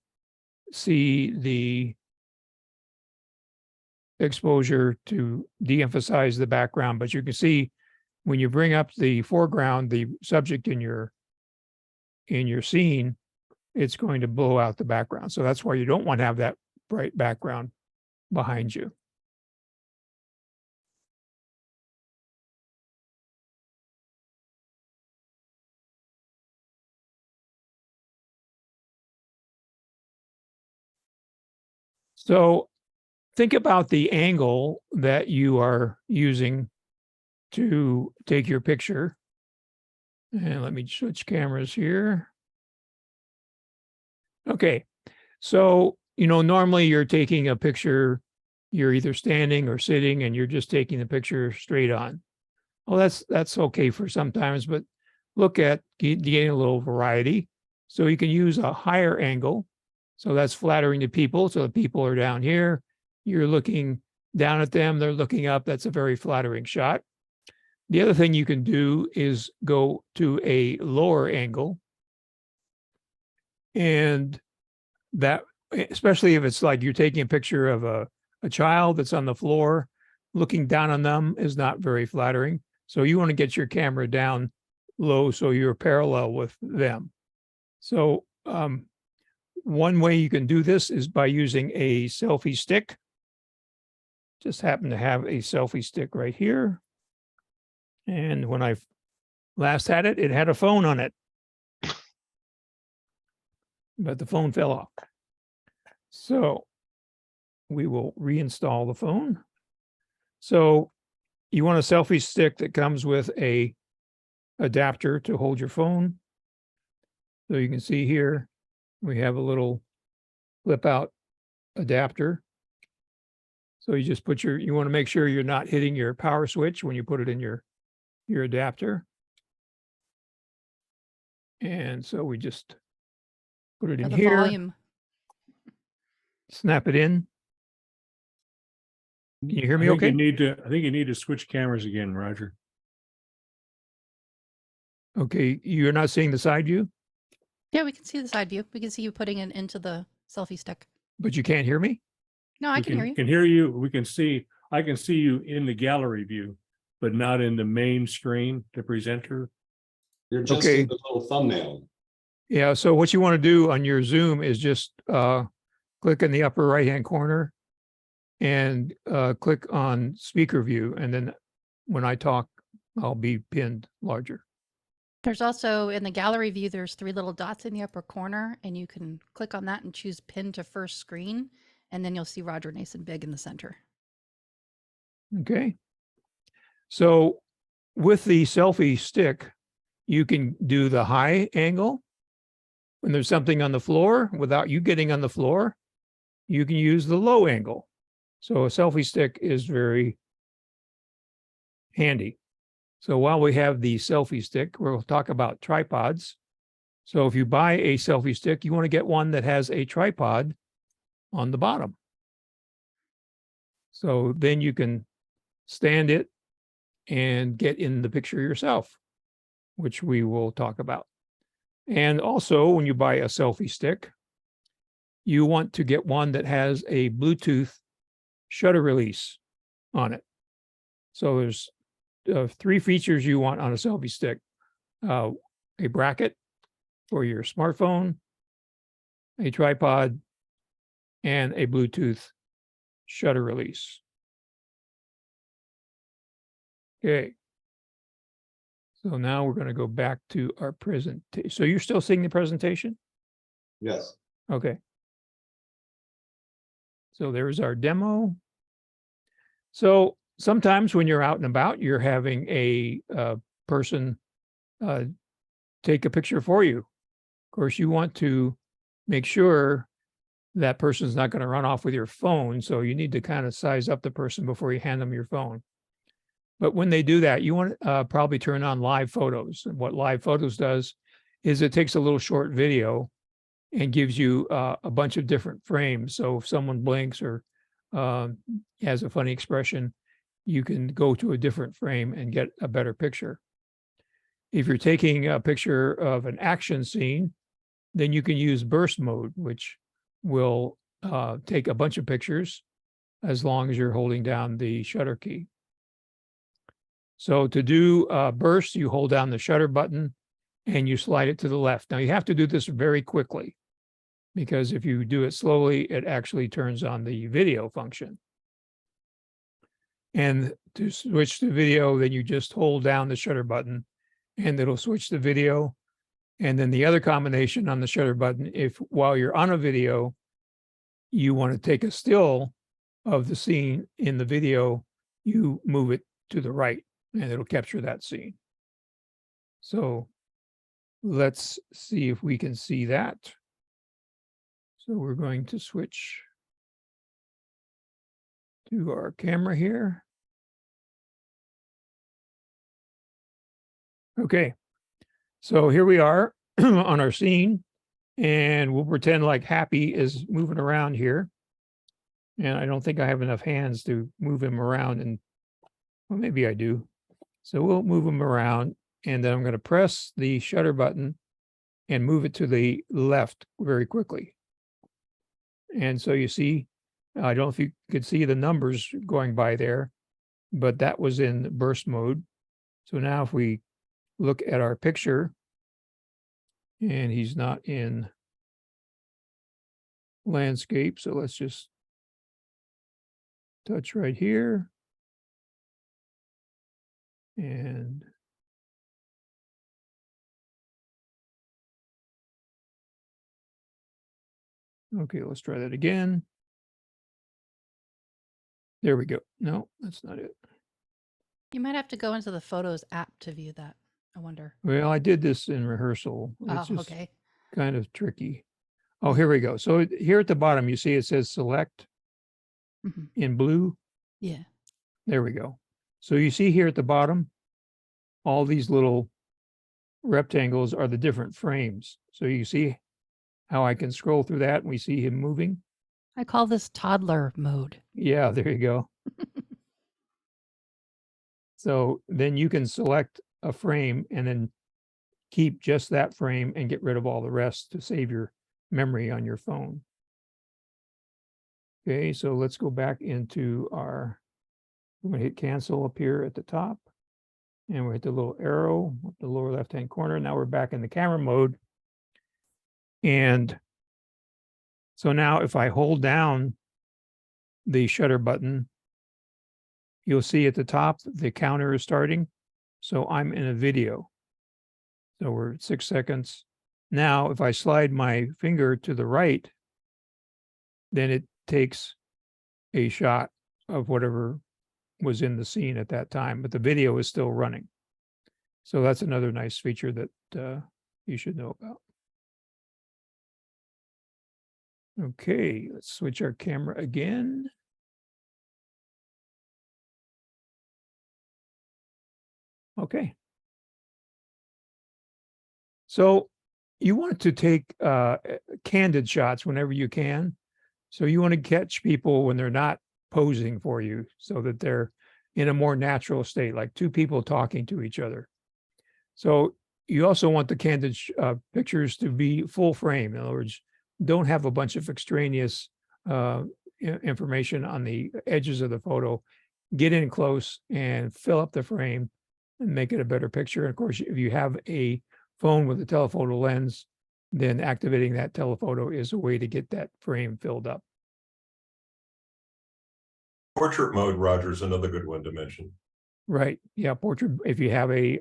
see the exposure to de-emphasize the background. But you can see when you bring up the foreground, the subject in your scene, it's going to blow out the background. So that's why you don't want to have that bright background behind you. So think about the angle that you are using to take your picture. And let me switch cameras here. Okay, so, normally you're taking a picture, you're either standing or sitting, and you're just taking the picture straight on. Well, that's okay for sometimes, but look at getting a little variety. So you can use a higher angle. So that's flattering to people. So the people are down here. You're looking down at them. They're looking up. That's a very flattering shot. The other thing you can do is go to a lower angle. And that, especially if it's like you're taking a picture of a child that's on the floor, looking down on them is not very flattering. So you want to get your camera down low so you're parallel with them. So one way you can do this is by using a selfie stick. Just happen to have a selfie stick right here. And when I last had it, it had a phone on it. But the phone fell off. So we will reinstall the phone. So you want a selfie stick that comes with a adapter to hold your phone. So you can see here, we have a little flip out adapter. So you just put you want to make sure you're not hitting your power switch when you put it in your adapter. And so we just put it in the here, volume. snap it in. Can you hear me I think okay? I think you need to switch cameras again, Roger. Okay, you're not seeing the side view, Yeah, we can see the side view. We can see you putting it into the selfie stick. but you can't hear me? No, I We can hear you. Can hear you. I can see you in the gallery view, but not in the main screen, the presenter. You're just Okay. in the little thumbnail. Yeah, so what you want to do on your Zoom is just click in the upper right-hand corner and click on speaker view. And then when I talk, I'll be pinned larger. There's also in the gallery view, there's 3 little dots in the upper corner, and you can click on that and choose pin to first screen. And then you'll see Roger Nason big in the center. Okay. So with the selfie stick, you can do the high angle. When there's something on the floor, without you getting on the floor, you can use the low angle. So a selfie stick is very handy. So while we have the selfie stick, we'll talk about tripods. So if you buy a selfie stick, you want to get one that has a tripod on the bottom. So then you can stand it and get in the picture yourself, which we will talk about. And also, when you buy a selfie stick, you want to get one that has a Bluetooth shutter release on it. So there's 3 features you want on a selfie stick: a bracket for your smartphone, a tripod, and a Bluetooth shutter release. Okay. So now we're going to go back to our presentation. So you're still seeing the presentation? Yes. Okay. So there's our demo. So sometimes when you're out and about, you're having a person take a picture for you. Of course, you want to make sure that person's not going to run off with your phone. So you need to kind of size up the person before you hand them your phone. But when they do that, you want to probably turn on live photos. And what live photos does is it takes a little short video and gives you a bunch of different frames. So if someone blinks or has a funny expression, you can go to a different frame and get a better picture. If you're taking a picture of an action scene, then you can use burst mode, which will take a bunch of pictures as long as you're holding down the shutter key. So to do burst, you hold down the shutter button and you slide it to the left. Now you have to do this very quickly, because if you do it slowly, it actually turns on the video function. And to switch to video, then you just hold down the shutter button and it'll switch to video. And then the other combination on the shutter button, if while you're on a video, you want to take a still of the scene in the video, you move it to the right and it'll capture that scene. So let's see if we can see that. So we're going to switch to our camera here. Okay, so here we are on our scene, and we'll pretend like Happy is moving around here. And I don't think I have enough hands to move him around, and well, maybe I do. So we'll move him around, and then I'm going to press the shutter button and move it to the left very quickly. And so you see, I don't know if you could see the numbers going by there, but that was in burst mode. So now if we look at our picture, and he's not in landscape, so let's just touch right here. And okay, let's try that again. There we go. No, that's not it. You might have to go into the Photos app to view that. I wonder. Well, I did this in rehearsal. It's Oh, just okay. kind of tricky. Oh, here we go. So here at the bottom, you see it says select Mhm. in blue. Yeah. There we go. So you see here at the bottom, all these little rectangles are the different frames. So you see how I can scroll through that and we see him moving. I call this toddler mode. Yeah, there you go. So then you can select a frame and then keep just that frame and get rid of all the rest to save your memory on your phone. Okay, so let's go back into our, I'm going to hit cancel up here at the top. And we'll hit the little arrow at the lower left-hand corner. Now we're back in the camera mode. And so now if I hold down the shutter button, you'll see at the top, the counter is starting. So I'm in a video. So we're at 6 seconds. Now, if I slide my finger to the right, then it takes a shot of whatever was in the scene at that time, but the video is still running. So that's another nice feature that you should know about. Okay, let's switch our camera again. Okay. So you want to take candid shots whenever you can. So you want to catch people when they're not posing for you so that they're in a more natural state, like two people talking to each other. So you also want the candid pictures to be full frame. In other words, don't have a bunch of extraneous information on the edges of the photo. Get in close and fill up the frame and make it a better picture. And of course, if you have a phone with a telephoto lens, then activating that telephoto is a way to get that frame filled up. Portrait mode, Roger, is another good one to mention. Right. Yeah. Portrait. If you have a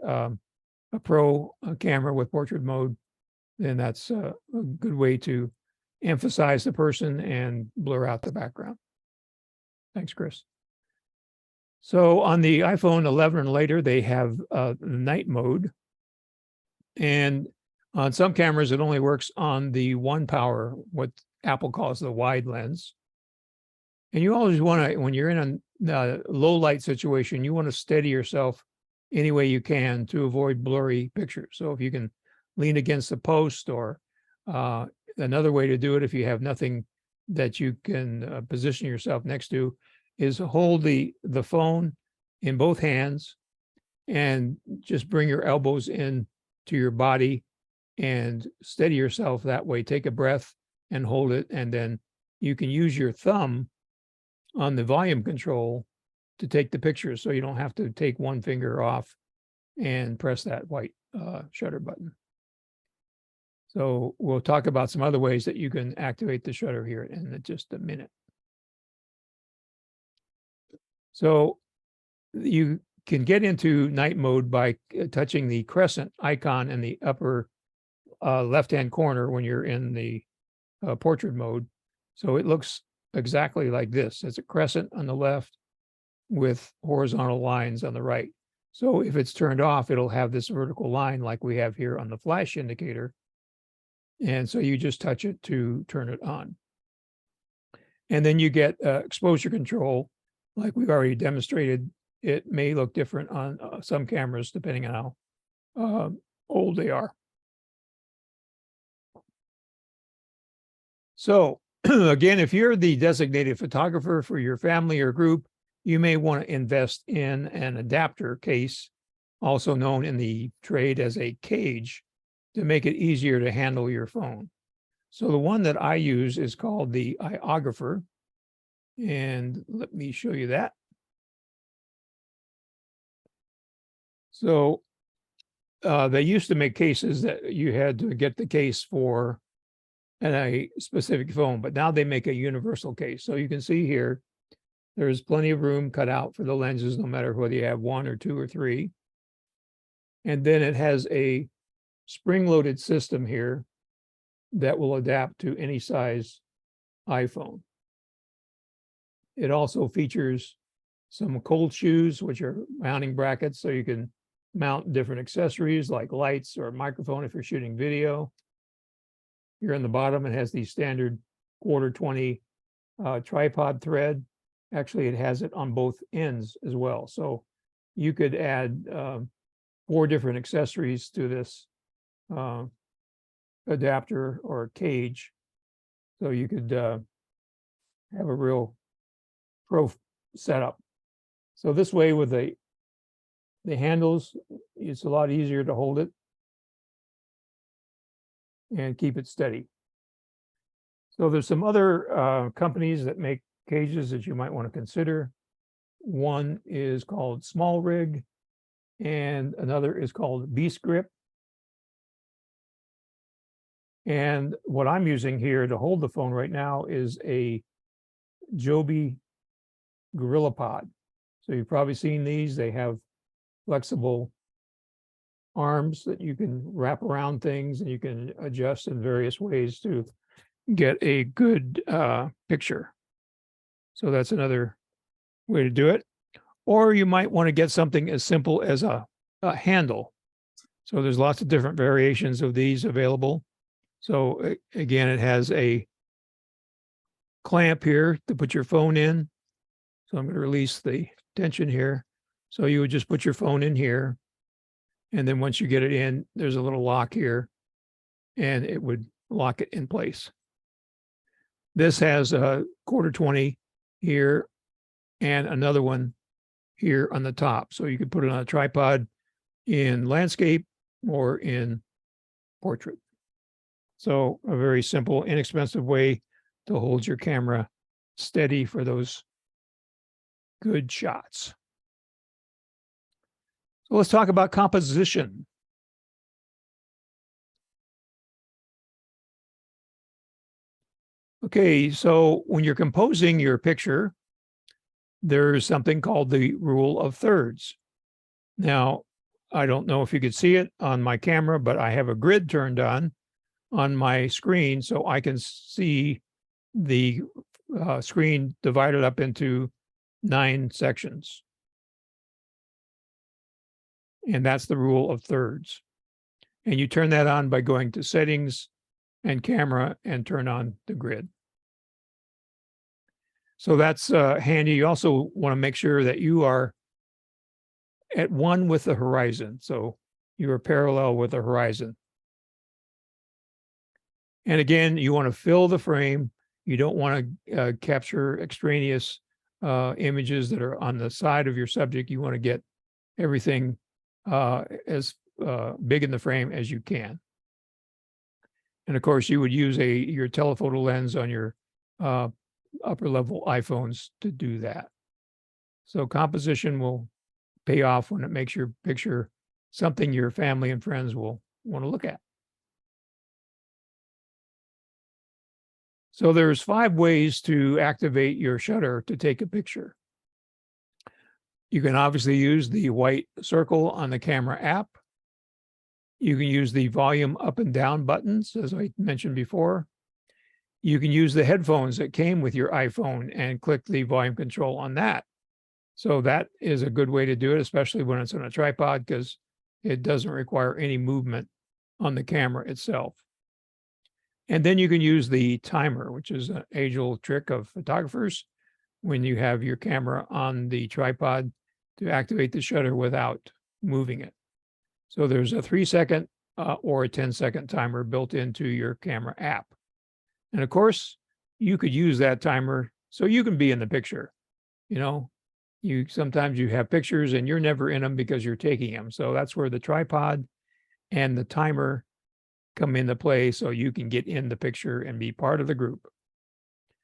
pro camera with portrait mode, then that's a good way to emphasize the person and blur out the background. Thanks, Chris. So on the iPhone 11 and later, they have the night mode. And on some cameras, it only works on the 1 power, what Apple calls the wide lens. And you always want to, when you're in a low light situation, you want to steady yourself any way you can to avoid blurry pictures. So if you can lean against the post, or another way to do it, if you have nothing that you can position yourself next to, is hold the phone in both hands and just bring your elbows in to your body and steady yourself that way. Take a breath and hold it. And then you can use your thumb on the volume control to take the picture. So you don't have to take one finger off and press that white shutter button. So we'll talk about some other ways that you can activate the shutter here in just a minute. So you can get into night mode by touching the crescent icon in the upper left-hand corner when you're in the portrait mode. So it looks exactly like this. It's a crescent on the left with horizontal lines on the right. So if it's turned off, it'll have this vertical line like we have here on the flash indicator. And so you just touch it to turn it on. And then you get exposure control, like we've already demonstrated. It may look different on some cameras depending on how old they are. So again, if you're the designated photographer for your family or group, you may want to invest in an adapter case, also known in the trade as a cage, to make it easier to handle your phone. So the one that I use is called the iOgrapher. And let me show you that. So they used to make cases that you had to get the case for a specific phone, but now they make a universal case. So you can see here, there's plenty of room cut out for the lenses, no matter whether you have 1 or 2 or 3. And then it has a spring-loaded system here that will adapt to any size iPhone. It also features some cold shoes, which are mounting brackets, so you can mount different accessories like lights or a microphone if you're shooting video. Here on the bottom, it has the standard 1/4-20 tripod thread. Actually, it has it on both ends as well. So you could add 4 different accessories to this adapter or cage. So you could have a real pro setup. So this way with the handles, it's a lot easier to hold it and keep it steady. So there's some other companies that make cages that you might want to consider. One is called Small Rig, and another is called Beast Grip. And what I'm using here to hold the phone right now is a Joby Gorilla Pod. So you've probably seen these. They have flexible arms that you can wrap around things, and you can adjust in various ways to get a good picture. So that's another way to do it. Or you might want to get something as simple as a handle. So there's lots of different variations of these available. So again, it has a clamp here to put your phone in. So I'm going to release the tension here. So you would just put your phone in here. And then once you get it in, there's a little lock here, and it would lock it in place. This has a 1/4-20 here and another one here on the top. So you could put it on a tripod in landscape or in portrait. So a very simple, inexpensive way to hold your camera steady for those good shots. So let's talk about composition. Okay, so when you're composing your picture, there's something called the rule of thirds. Now, I don't know if you could see it on my camera, but I have a grid turned on my screen so I can see the screen divided up into 9 sections. And that's the rule of thirds. And you turn that on by going to settings and camera and turn on the grid. So that's handy. You also want to make sure that you are at one with the horizon. So you are parallel with the horizon. And again, you want to fill the frame. You don't want to capture extraneous images that are on the side of your subject. You want to get everything as big in the frame as you can. And of course, you would use your telephoto lens on your upper level iPhones to do that. So composition will pay off when it makes your picture something your family and friends will want to look at. So there's 5 ways to activate your shutter to take a picture. You can obviously use the white circle on the camera app. You can use the volume up and down buttons, as I mentioned before. You can use the headphones that came with your iPhone and click the volume control on that. So that is a good way to do it, especially when it's on a tripod, because it doesn't require any movement on the camera itself. And then you can use the timer, which is an age-old trick of photographers when you have your camera on the tripod to activate the shutter without moving it. So there's a 3-second or a 10-second timer built into your camera app. And of course, you could use that timer so you can be in the picture. You know, sometimes you have pictures and you're never in them because you're taking them. So that's where the tripod and the timer come into play so you can get in the picture and be part of the group.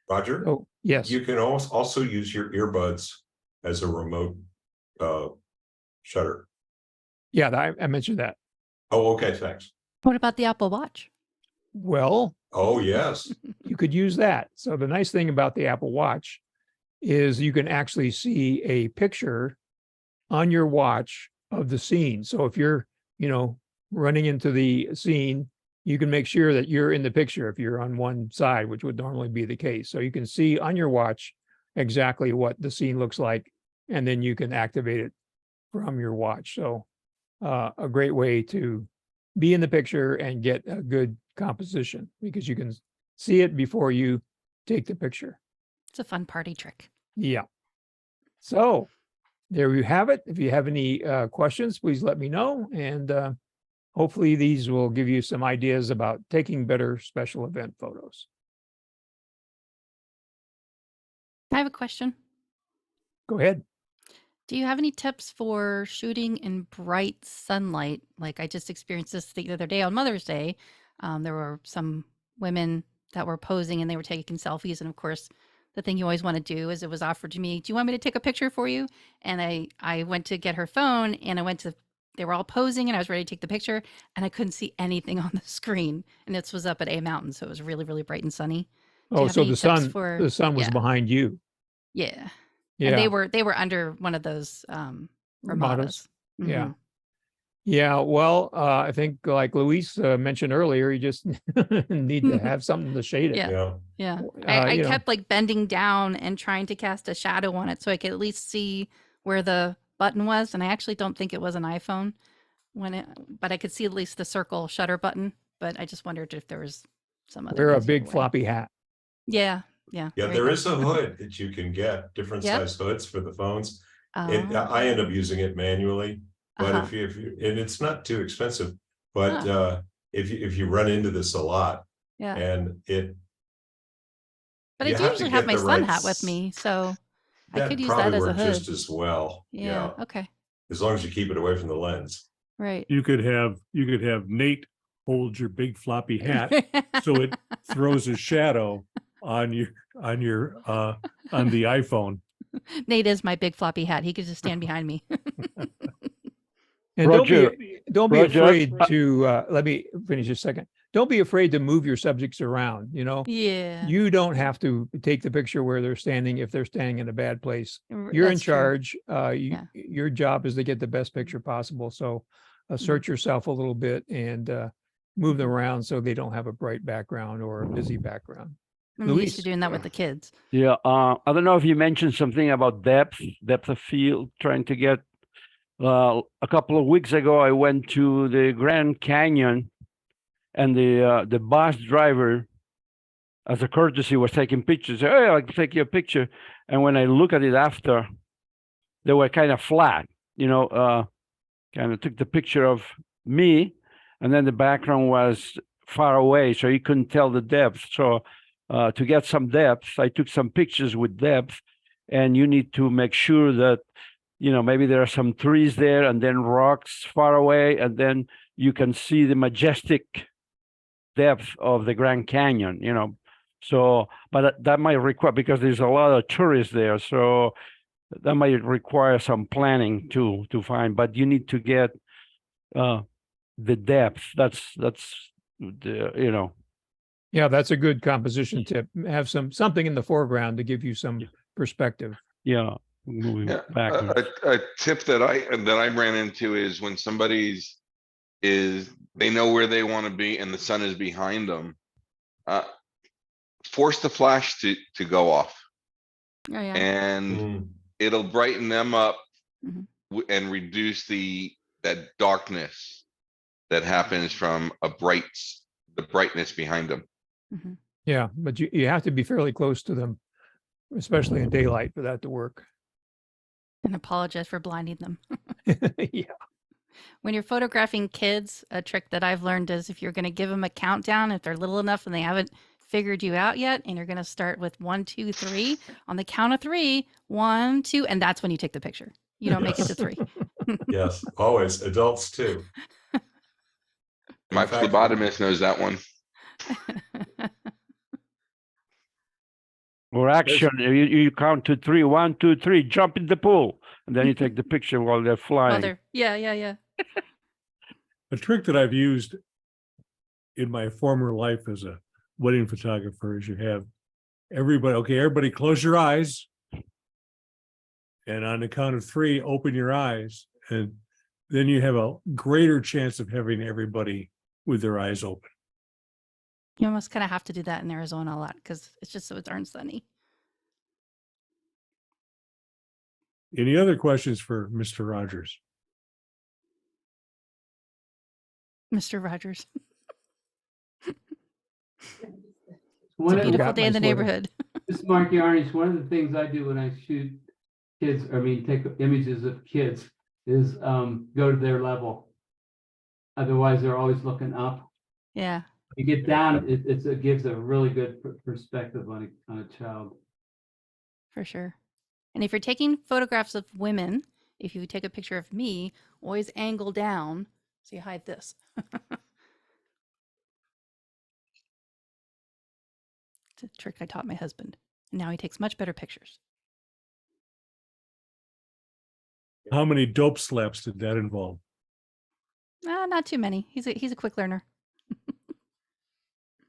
Roger? Oh, yes. You can also use your earbuds as a remote shutter. Yeah, I mentioned that. Oh, okay, thanks. What about the Apple Watch? Well, Oh, yes. you could use that. So the nice thing about the Apple Watch is you can actually see a picture on your watch of the scene. So if you're, running into the scene, you can make sure that you're in the picture if you're on one side, which would normally be the case. So you can see on your watch exactly what the scene looks like, and then you can activate it from your watch. So a great way to be in the picture and get a good composition because you can see it before you take the picture. It's a fun party trick. Yeah. So there you have it. If you have any questions, please let me know. And hopefully these will give you some ideas about taking better special event photos. I have a question. Go ahead. Do you have any tips for shooting in bright sunlight? Like I just experienced this the other day on Mother's Day. There were some women that were posing and they were taking selfies. And of course, the thing you always want to do is it was offered to me, do you want me to take a picture for you? And I went to get her phone and they were all posing and I was ready to take the picture and I couldn't see anything on the screen. And this was up at A Mountain. So it was really, really bright and sunny. Oh, so the sun was Yeah. behind you. Yeah. Yeah. And they were under one of those Ramadas. Yeah. Mhm. Yeah. Well, I think like Luis mentioned earlier, you just need to have something to shade it. Yeah. Yeah. Yeah. I kept like bending down and trying to cast a shadow on it so I could at least see where the button was. And I actually don't think it was an iPhone but I could see at least the circle shutter button. But I just wondered if there was some other. Wear a easier big way. floppy hat. Yeah. Yeah. Yeah, you there go. is a hood that you can get, different Yep. size hoods for the phones. Oh. I end up using it manually, but Uh-huh. if you and it's not too expensive, but if you run into this a lot Yeah. and But you I have to usually have get my the sun right hat with me. So I could That use probably that as a work just hood. as well. Yeah. Okay. As long as you keep it away from the lens. Right. You could have Nate hold your big floppy hat so it throws a shadow on your on the iPhone. Nate is my big floppy hat. He could just stand behind me. And Roger, don't be Roger, afraid to, let me finish a second. Don't be afraid to move your subjects around, you know? Yeah. You don't have to take the picture where they're standing if they're standing in a bad place. R- You're in that's true. charge. Yeah. Your job is to get the best picture possible. So assert yourself a little bit and move them around so they don't have a bright background or a busy background. I'm used Luis. to doing that with the kids. yeah, I don't know if you mentioned something about depth of field, trying to get, a couple of weeks ago, I went to the Grand Canyon and the bus driver, as a courtesy, was taking pictures. Hey, I'll take you a picture. And when I look at it after, they were kind of flat, kind of took the picture of me, and then the background was far away, so you couldn't tell the depth. So to get some depth, I took some pictures with depth, and you need to make sure that, maybe there are some trees there and then rocks far away, and then you can see the majestic depth of the Grand Canyon, So, but that might require, because there's a lot of tourists there, so that might require some planning to find, but you need to get the depth. That's the, Yeah, that's a good composition tip. Have something in the foreground to give you some perspective. yeah, moving Yeah, backwards. a tip that I ran into is when they know where they want to be and the sun is behind them. Force the flash to go off, Oh yeah. and it'll brighten them up Mhm. and reduce that darkness that happens from the brightness behind them. Mhm. Yeah, but you have to be fairly close to them, especially in daylight, for that to work. And apologize for blinding them. Yeah. When you're photographing kids, a trick that I've learned is if you're going to give them a countdown, if they're little enough and they haven't figured you out yet, and you're going to start with 1, 2, 3, on the count of 3, 1, 2, and that's when you take the picture. You don't make it to 3. Yes, always, adults too. My In fact, phlebotomist knows that one. Or action, you count to 3, 1, 2, 3, jump in the pool, and then you take the picture while they're flying. Yeah. A trick that I've used in my former life as a wedding photographer is you have everybody close your eyes. And on the count of 3, open your eyes. And then you have a greater chance of having everybody with their eyes open. You almost kind of have to do that in Arizona a lot because it's just so darn sunny. Any other questions for Mr. Rogers? Mr. Rogers. It's One a of- beautiful got day my in the sweater. neighborhood. This is Mark Yarnish. One of the things I do when I shoot kids, take images of kids, is go to their level. Otherwise, they're always looking up. Yeah. You get down, it gives a really good perspective on a child. For sure. And if you're taking photographs of women, if you take a picture of me, always angle down so you hide this. It's a trick I taught my husband. And now he takes much better pictures. How many dope slaps did that involve? Not too many. He's a quick learner.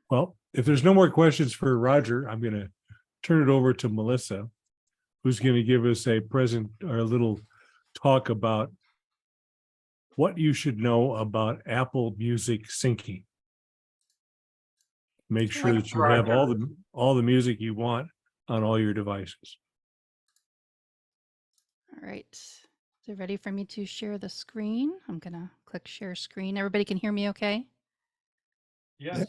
Well, if there's no more questions for Roger, I'm going to turn it over to Melissa, who's going to give us a little talk about what you should know about Apple Music syncing. Make sure that you have all the music you want on all your devices. All right. So ready for me to share the screen? I'm going to click share screen. Everybody can hear me okay? yes,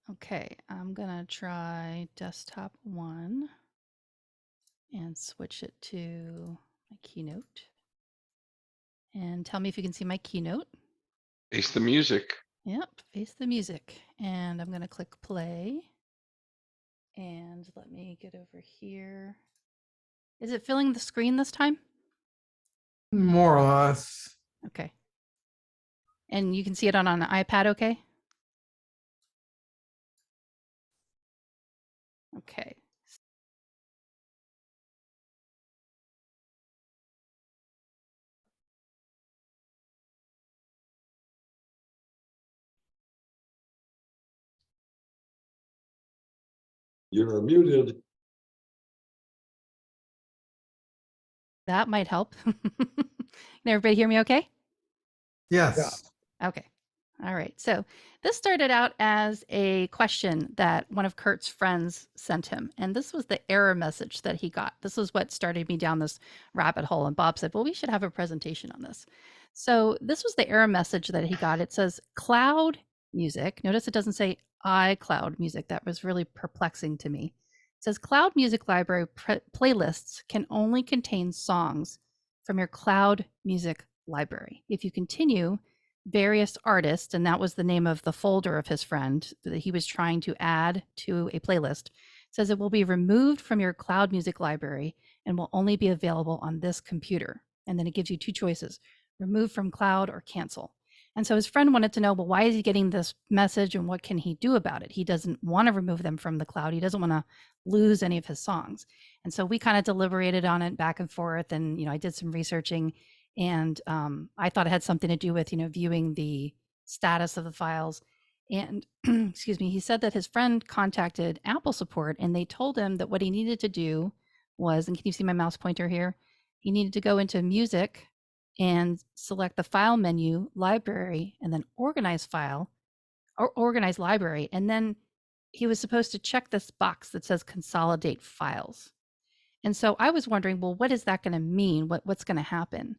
Okay, I'm going to try desktop 1 and switch it to my keynote. And tell me if you can see my keynote. Face the music. Yep, face the music. And I'm going to click play. And let me get over here Is it filling the screen this time? More or less. Okay. And you can see it on an iPad, okay? Okay. You're muted. That might help. Can everybody hear me okay? Yes. Okay. All right. So this started out as a question that one of Kurt's friends sent him. And this was the error message that he got. This was what started me down this rabbit hole. And Bob said, well, we should have a presentation on this. So this was the error message that he got. It says cloud music. Notice it doesn't say iCloud music. That was really perplexing to me. It says cloud music library playlists can only contain songs from your cloud music library. If you continue, various artists, and that was the name of the folder of his friend that he was trying to add to a playlist, says it will be removed from your cloud music library and will only be available on this computer. And then it gives you two choices, remove from cloud or cancel. And so his friend wanted to know, well, why is he getting this message and what can he do about it? He doesn't want to remove them from the cloud. He doesn't want to lose any of his songs. And so we kind of deliberated on it back and forth. And, I did some researching, and I thought it had something to do with, viewing the status of the files. And excuse me, he said that his friend contacted Apple support and they told him that what he needed to do was, and can you see my mouse pointer here? He needed to go into music and select the file menu, library, and then organize file or organize library. And then he was supposed to check this box that says consolidate files. And so I was wondering, well, what is that going to mean? What's going to happen?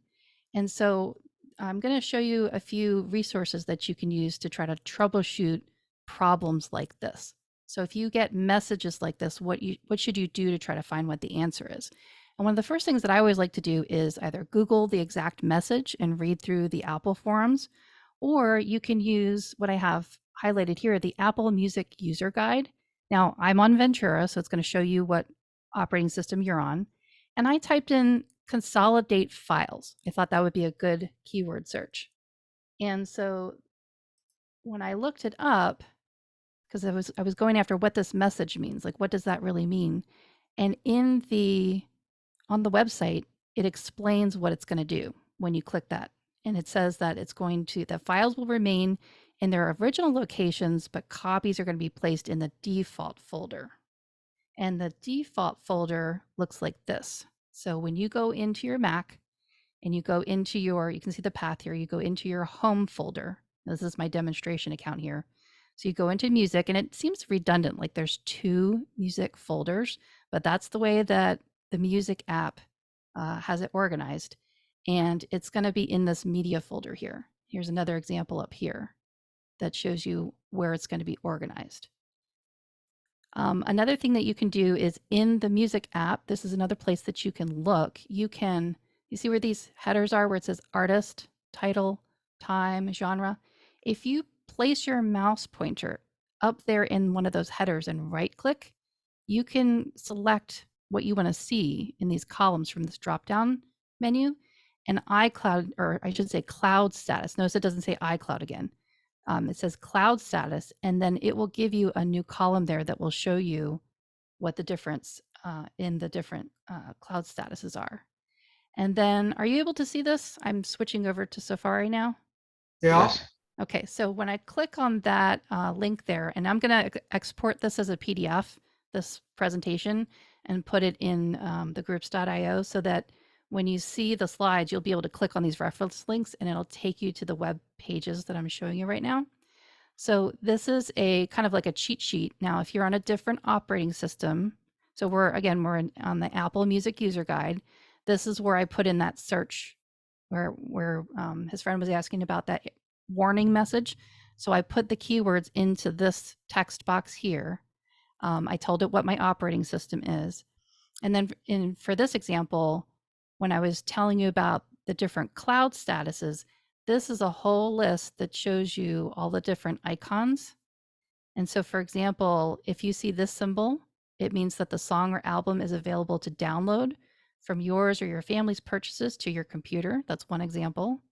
And so I'm going to show you a few resources that you can use to try to troubleshoot problems like this. So if you get messages like this, what should you do to try to find what the answer is? And one of the first things that I always like to do is either Google the exact message and read through the Apple forums, or you can use what I have highlighted here, the Apple Music User Guide. Now I'm on Ventura, so it's going to show you what operating system you're on. And I typed in consolidate files. I thought that would be a good keyword search. And so when I looked it up, because I was going after what this message means, like what does that really mean? And on the website, it explains what it's going to do when you click that. And it says that the files will remain in their original locations, but copies are going to be placed in the default folder. And the default folder looks like this. So when you go into your Mac and you go into you can see the path here, you go into your home folder. This is my demonstration account here. So you go into music, and it seems redundant, like there's two music folders, but that's the way that the music app has it organized. And it's going to be in this media folder here. Here's another example up here that shows you where it's going to be organized. Another thing that you can do is in the music app, this is another place that you can look. You see where these headers are, where it says artist, title, time, genre. If you place your mouse pointer up there in one of those headers and right click, you can select what you want to see in these columns from this drop down menu, and iCloud, or I should say cloud status. Notice it doesn't say iCloud again. It says cloud status, and then it will give you a new column there that will show you what the difference in the different cloud statuses are. And then, are you able to see this? I'm switching over to Safari now. Yeah. Yes. Okay, so when I click on that link there, and I'm going to export this as a PDF, this presentation, and put it in the groups.io so that when you see the slides, you'll be able to click on these reference links and it'll take you to the web pages that I'm showing you right now. So this is a kind of like a cheat sheet. Now, if you're on a different operating system, so we're on the Apple Music User Guide. This is where I put in that search where his friend was asking about that warning message. So I put the keywords into this text box here. I told it what my operating system is. And then for this example, when I was telling you about the different cloud statuses, this is a whole list that shows you all the different icons. And so, for example, if you see this symbol, it means that the song or album is available to download from yours or your family's purchases to your computer. That's one example.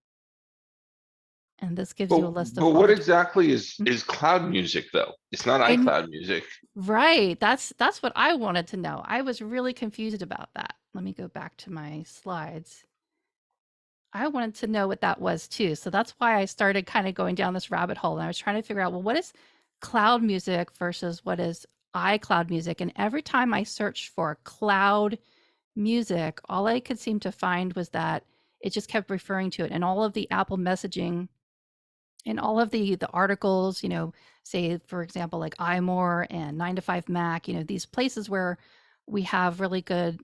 And this gives you a list of But all what the exactly is Mhm. cloud music though? It's not I kn- iCloud music. Right. That's what I wanted to know. I was really confused about that. Let me go back to my slides. I wanted to know what that was too. So that's why I started kind of going down this rabbit hole. And I was trying to figure out, well, what is cloud music versus what is iCloud music? And every time I searched for cloud music, all I could seem to find was that it just kept referring to it. And all of the Apple messaging and all of the articles, you know, say, for example, like iMore and 9 to 5 Mac, you know, these places where we have really good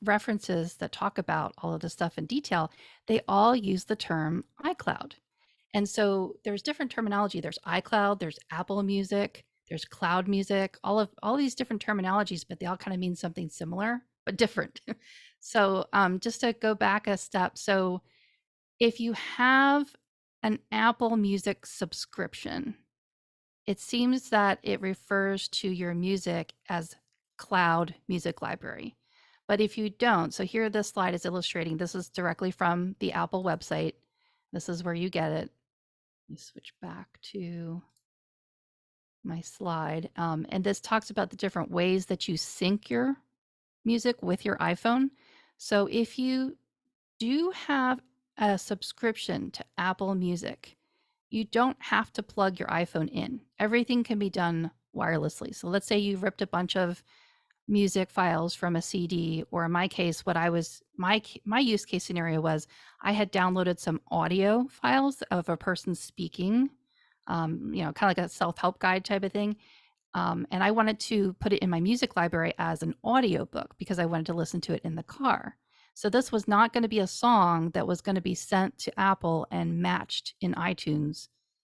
references that talk about all of this stuff in detail, they all use the term iCloud. And so there's different terminology. There's iCloud, there's Apple Music, there's cloud music, all these different terminologies, but they all kind of mean something similar, but different. So just to go back a step. So if you have an Apple Music subscription, it seems that it refers to your music as cloud music library. But if you don't, so here this slide is illustrating, this is directly from the Apple website. This is where you get it. Let me switch back to my slide. And this talks about the different ways that you sync your music with your iPhone. So if you do have a subscription to Apple Music, you don't have to plug your iPhone in. Everything can be done wirelessly. So let's say you ripped a bunch of music files from a CD, or in my case, what I was my use case scenario was I had downloaded some audio files of a person speaking, you know, kind of like a self-help guide type of thing. And I wanted to put it in my music library as an audiobook because I wanted to listen to it in the car. So this was not going to be a song that was going to be sent to Apple and matched in iTunes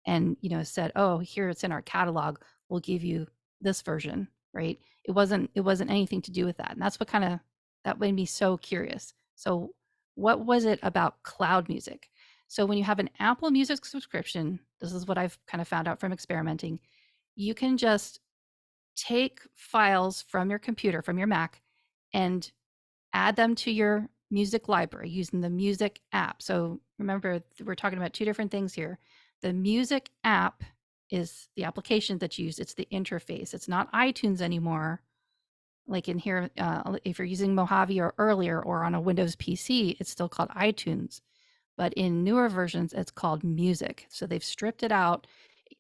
and, you know, said, oh, here it's in our catalog. We'll give you this version, right? It wasn't anything to do with that. And that's what that made me so curious. So what was it about cloud music? So when you have an Apple Music subscription, this is what I've kind of found out from experimenting, you can just take files from your computer, from your Mac, and add them to your music library using the music app. So remember, we're talking about two different things here. The music app is the application that you use. It's the interface. It's not iTunes anymore. Like in here, if you're using Mojave or earlier or on a Windows PC, it's still called iTunes. But in newer versions, it's called Music. So they've stripped it out.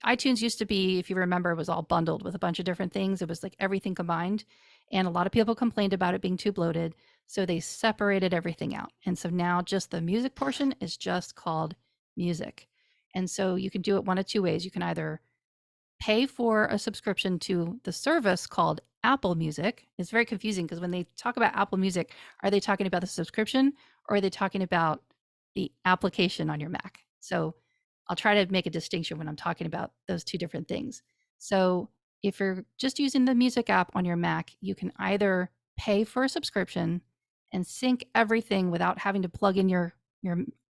iTunes used to be, if you remember, it was all bundled with a bunch of different things. It was like everything combined. And a lot of people complained about it being too bloated. So they separated everything out. And so now just the music portion is just called Music. And so you can do it one of two ways. You can either pay for a subscription to the service called Apple Music. It's very confusing because when they talk about Apple Music, are they talking about the subscription or are they talking about the application on your Mac? So I'll try to make a distinction when I'm talking about those two different things. So if you're just using the music app on your Mac, you can either pay for a subscription and sync everything without having to plug in your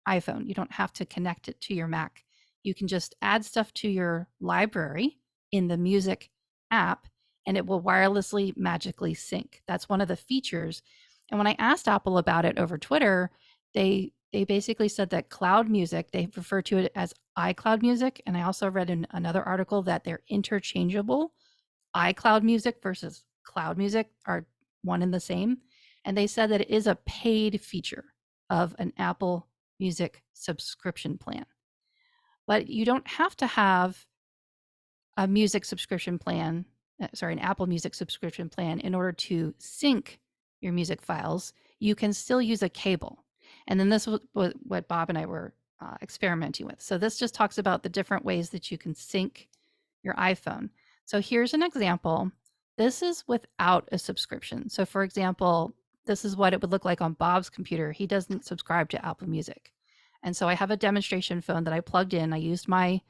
iPhone. You don't have to connect it to your Mac. You can just add stuff to your library in the music app and it will wirelessly magically sync. That's one of the features. And when I asked Apple about it over Twitter, they basically said that cloud music, they refer to it as iCloud music. And I also read in another article that they're interchangeable. iCloud music versus cloud music are one and the same. And they said that it is a paid feature of an Apple Music subscription plan. But you don't have to have a music subscription plan, an Apple Music subscription plan in order to sync your music files. You can still use a cable. And then this was what Bob and I were experimenting with. So this just talks about the different ways that you can sync your iPhone. So here's an example. This is without a subscription. So for example, this is what it would look like on Bob's computer. He doesn't subscribe to Apple Music. And so I have a demonstration phone that I plugged in. I used my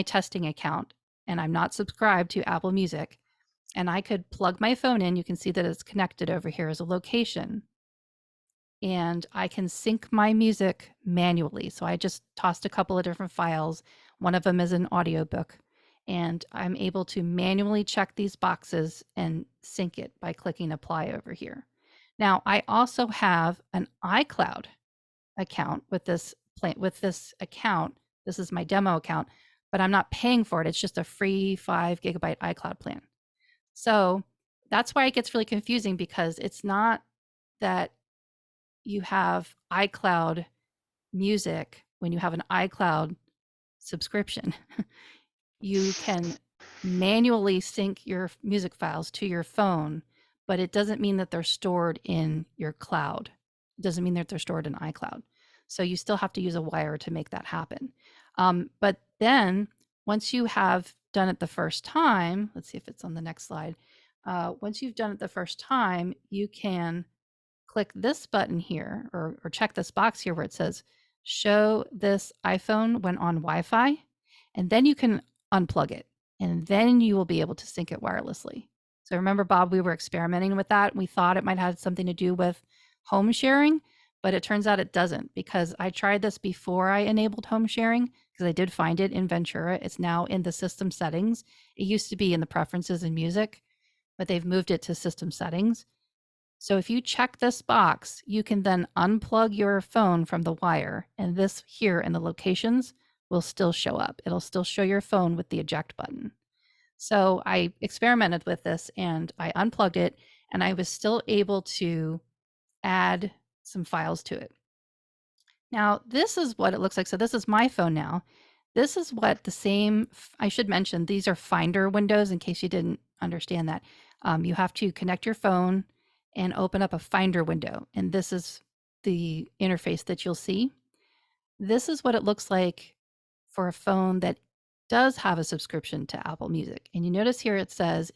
testing account and I'm not subscribed to Apple Music. And I could plug my phone in. You can see that it's connected over here as a location. And I can sync my music manually. So I just tossed a couple of different files. One of them is an audiobook. And I'm able to manually check these boxes and sync it by clicking apply over here. Now, I also have an iCloud account with this plan, with this account. This is my demo account, but I'm not paying for it. It's just a free 5 gigabyte iCloud plan. So that's why it gets really confusing, because it's not that you have iCloud music when you have an iCloud subscription. You can manually sync your music files to your phone, but it doesn't mean that they're stored in your cloud. It doesn't mean that they're stored in iCloud. So you still have to use a wire to make that happen. But then once you have done it the first time, let's see if it's on the next slide. Once you've done it the first time, you can click this button here, or check this box here where it says, show this iPhone when on Wi-Fi, and then you can unplug it, and then you will be able to sync it wirelessly. So remember, Bob, we were experimenting with that. We thought it might have something to do with home sharing, but it turns out it doesn't, because I tried this before I enabled home sharing, because I did find it in Ventura. It's now in the system settings. It used to be in the preferences in music, but they've moved it to system settings. So if you check this box, you can then unplug your phone from the wire, and this here in the locations will still show up. It'll still show your phone with the eject button. So I experimented with this and I unplugged it, and I was still able to add some files to it. Now, this is what it looks like. So this is my phone now. This is what the same, I should mention, these are Finder windows in case you didn't understand that. You have to connect your phone and open up a Finder window. And this is the interface that you'll see. This is what it looks like for a phone that does have a subscription to Apple Music. And you notice here it says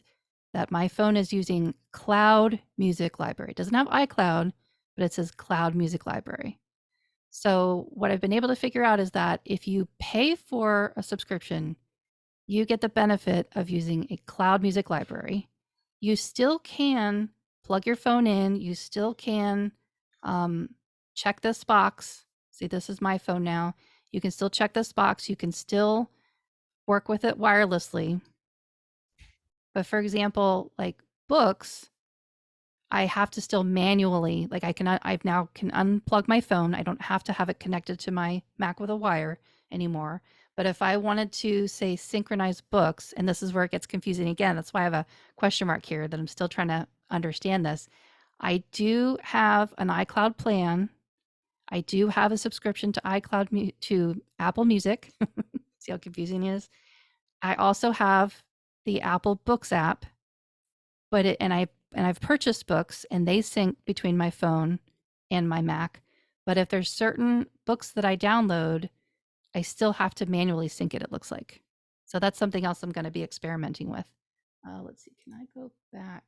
that my phone is using Cloud Music Library. It doesn't have iCloud, but it says Cloud Music Library. So what I've been able to figure out is that if you pay for a subscription, you get the benefit of using a Cloud Music Library. You still can plug your phone in. You still can check this box. See, this is my phone now. You can still check this box. You can still work with it wirelessly. But for example, like books, I have to still manually, like I've now can unplug my phone. I don't have to have it connected to my Mac with a wire anymore. But if I wanted to, say, synchronize books, and this is where it gets confusing again, that's why I have a question mark here that I'm still trying to understand this. I do have an iCloud plan. I do have a subscription to iCloud to Apple Music. See how confusing it is? I also have the Apple Books app, but I've purchased books and they sync between my phone and my Mac. But if there's certain books that I download, I still have to manually sync it looks like. So that's something else I'm going to be experimenting with. Let's see, can I go back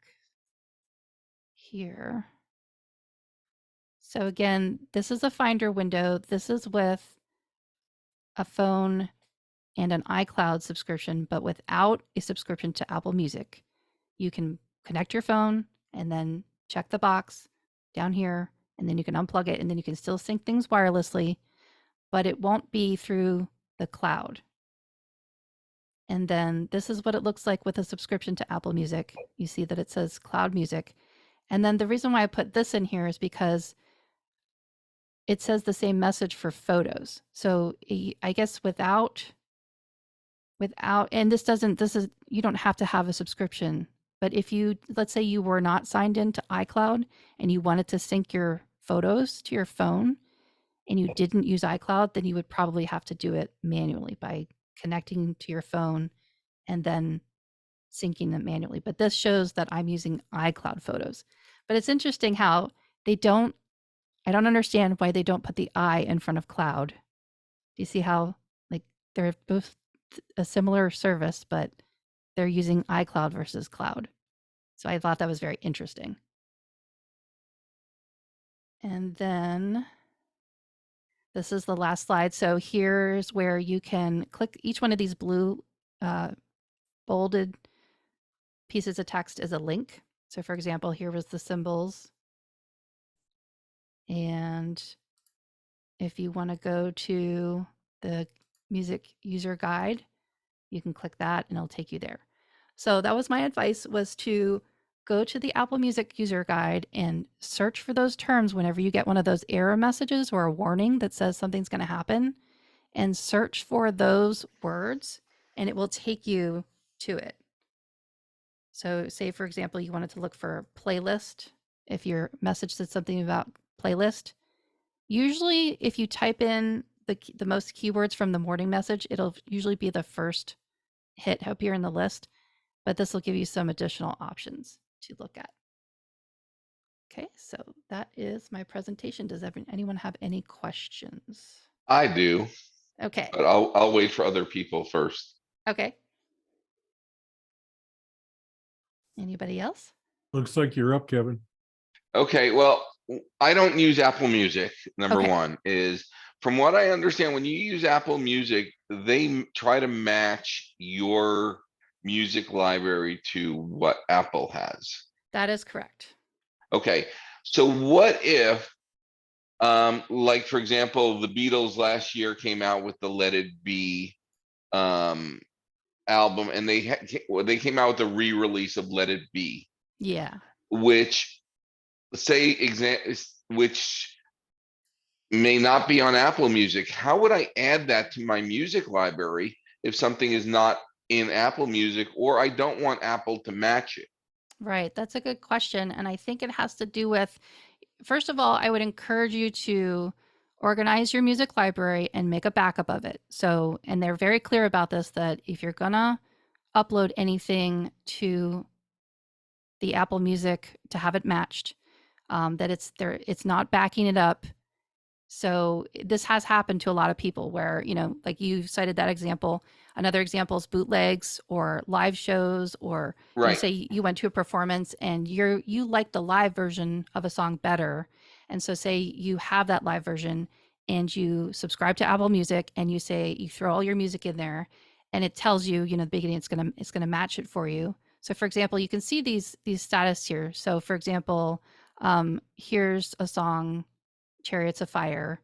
here? So again, this is a Finder window. This is with a phone and an iCloud subscription, but without a subscription to Apple Music. You can connect your phone and then check the box down here, and then you can unplug it, and then you can still sync things wirelessly, but it won't be through the cloud. And then this is what it looks like with a subscription to Apple Music. You see that it says Cloud Music. And then the reason why I put this in here is because it says the same message for photos. So I guess without, and this is, you don't have to have a subscription, but if you, let's say you were not signed into iCloud and you wanted to sync your photos to your phone and you didn't use iCloud, then you would probably have to do it manually by connecting to your phone and then syncing them manually. But this shows that I'm using iCloud photos. But it's interesting how I don't understand why they don't put the I in front of cloud. Do you see how like they're both a similar service, but they're using iCloud versus cloud? So I thought that was very interesting. And then this is the last slide. So here's where you can click each one of these blue bolded pieces of text as a link. So for example, here was the symbols. And if you want to go to the music user guide, you can click that and it'll take you there. So that was my advice, was to go to the Apple Music user guide and search for those terms whenever you get one of those error messages or a warning that says something's going to happen, and search for those words and it will take you to it. So say, for example, you wanted to look for playlist. If your message said something about playlist, usually if you type in the most keywords from the morning message, it'll usually be the first hit up here in the list, but this will give you some additional options to look at. Okay, so that is my presentation. Does anyone have any questions? I do, Okay, but I'll wait for other people first. okay. Anybody else? Looks like you're up, Kevin. Okay, well, I don't use Apple Music. Number Okay. one is, from what I understand, when you use Apple Music, they try to match your music library to what Apple has. That is correct. Okay, so what if, like, for example, the Beatles last year came out with the Let It Be album, and they came out with a re-release of Let It Be, Yeah. which which may not be on Apple Music. How would I add that to my music library if something is not in Apple Music, or I don't want Apple to match it? Right. That's a good question. And I think it has to do with, first of all, I would encourage you to organize your music library and make a backup of it. So, and they're very clear about this, that if you're gonna upload anything to the Apple Music to have it matched, that it's not backing it up. So this has happened to a lot of people where, like you cited that example. Another example is bootlegs or live shows, or Right. say you went to a performance and you like the live version of a song better. And so say you have that live version and you subscribe to Apple Music and you throw all your music in there and it tells you, the beginning, it's gonna match it for you. So for example, you can see these status here. So for example, here's a song, Chariots of Fire.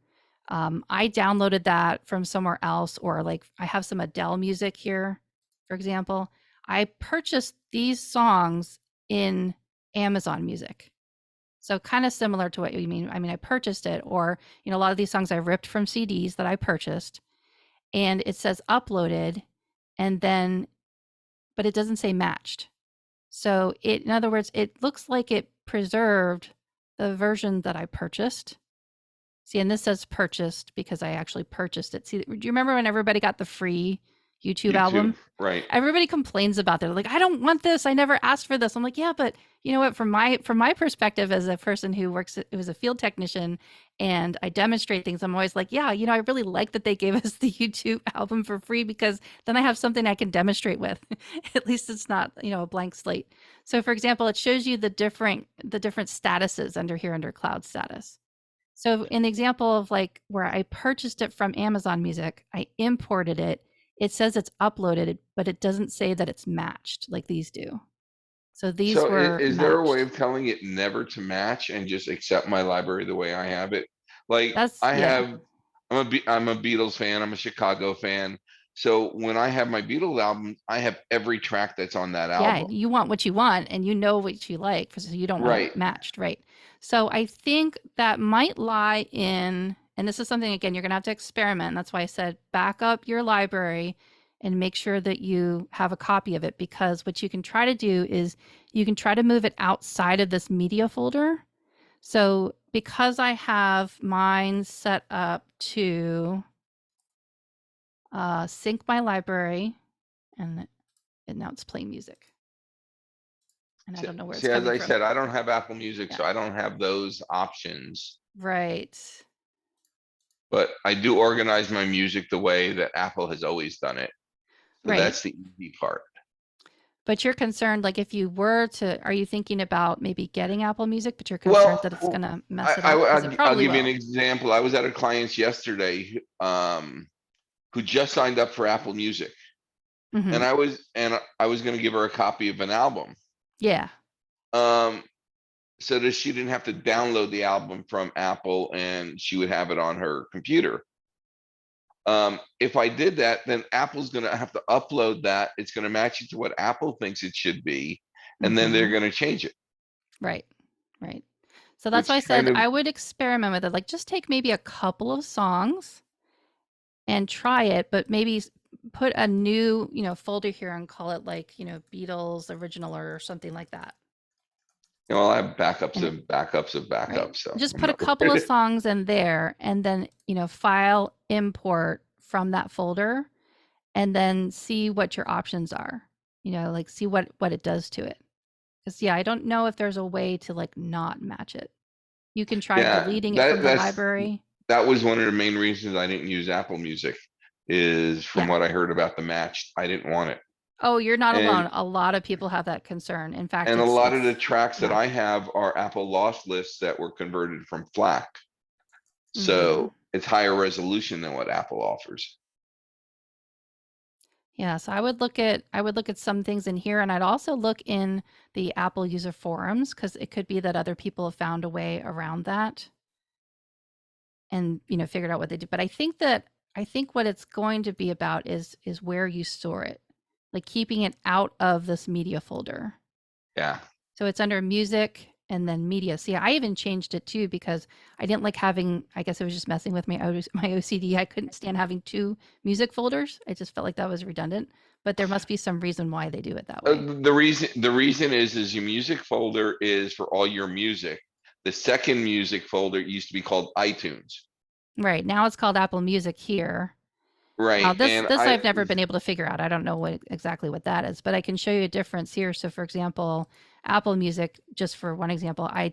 I downloaded that from somewhere else, or like I have some Adele music here, for example. I purchased these songs in Amazon Music. So kind of similar to what you mean. I mean, I purchased it, or, a lot of these songs I ripped from CDs that I purchased, and it says uploaded, and then, but it doesn't say matched. So in other words, it looks like it preserved the version that I purchased. See, and this says purchased because I actually purchased it. See, do you remember when everybody got the free YouTube album? Right. Everybody complains about that. They're like, I don't want this. I never asked for this. I'm like, yeah, but you know what? From my perspective as a person who was a field technician and I demonstrate things, I'm always like, yeah, I really like that they gave us the YouTube album for free, because then I have something I can demonstrate with. At least it's not, a blank slate. So for example, it shows you the different statuses under cloud status. So in the example of like where I purchased it from Amazon Music, I imported it. It says it's uploaded, but it doesn't say that it's matched like these do. So these So were is there a way matched. of telling it never to match and just accept my library the way I have it? Like, That's I'm a Beatles fan. I'm a Chicago fan. So when I have my Beatles album, I have every track that's on that Yeah, album. you want what you want and you know what you like, so you don't want Right. it matched, right? So I think that might lie in, and this is something, again, you're gonna have to experiment. And that's why I said back up your library and make sure that you have a copy of it, because what you can try to do is you can try to move it outside of this media folder. So because I have mine set up to sync my library, and now it's playing music. And I don't know where it's See, as coming I from. said, I don't have Apple Music, Yeah. so I don't have those options. Right. But I do organize my music the way that Apple has always done it. So Right. that's the easy part. But you're concerned, like if you were to, are you thinking about maybe getting Apple Music, but you're concerned that it's going to mess it up? 'Cause it I'll probably give you an will. example. I was at a client's yesterday, who just signed up for Apple Music. Mhm. And I was gonna give her a copy of an album. Yeah. So that she didn't have to download the album from Apple and she would have it on her computer. If I did that, then Apple's gonna have to upload that. It's gonna match it to what Apple thinks it should be. and then they're Mhm. gonna change it. Right. Right. So that's why I Which kind said of- I would experiment with it. Like just take maybe a couple of songs and try it, but maybe put a new, folder here and call it like, Beatles original or something like that. You know, I have backups And- of backups of Right. backups, so. Just I'm put a not couple of worried. songs in there and then, file import from that folder and then see what your options are, like see what it does to it. Because yeah, I don't know if there's a way to like not match it. You can try Yeah, deleting it from the library. that was one of the main reasons I didn't use Apple Music, is from Yeah. what I heard about the match, I didn't want it. Oh, you're not And- alone. A lot of people have that concern. In fact, And a it's- lot of the it's tracks that not- I have are Apple lost lists that were converted from FLAC. Mm-hmm. So it's higher resolution than what Apple offers. Yeah, so I would look at some things in here, and I'd also look in the Apple user forums because it could be that other people have found a way around that and figured out what they do. But I think what it's going to be about is where you store it, like keeping it out of this media folder. Yeah. So it's under music and then media. See, I even changed it too because I didn't like having, I guess it was just messing with my OCD. I couldn't stand having two music folders. I just felt like that was redundant, but there must be some reason why they do it that way. The reason is your music folder is for all your music. The second music folder used to be called iTunes. Right. Now it's called Apple Music here. Right. Now this And I've never been able to figure out. I don't know exactly what that is, but I can show you a difference here. So for example, Apple Music, just for one example, I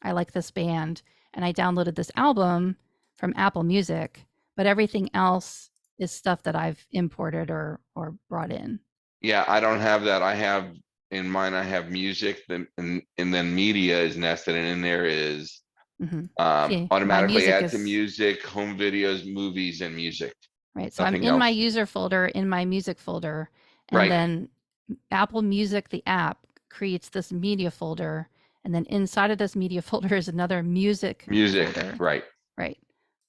like this band and I downloaded this album from Apple Music, but everything else is stuff that I've imported or brought in. Yeah, I don't have that. I have in mine, I have music, then and then media is nested, and in there is See, my automatically music add to is- music, home videos, movies, and music. Right. So I'm Nothing in my else. user folder, in my music folder, and Right. then Apple Music, the app, creates this media folder. And then inside of this media folder is another music folder. Right. Right.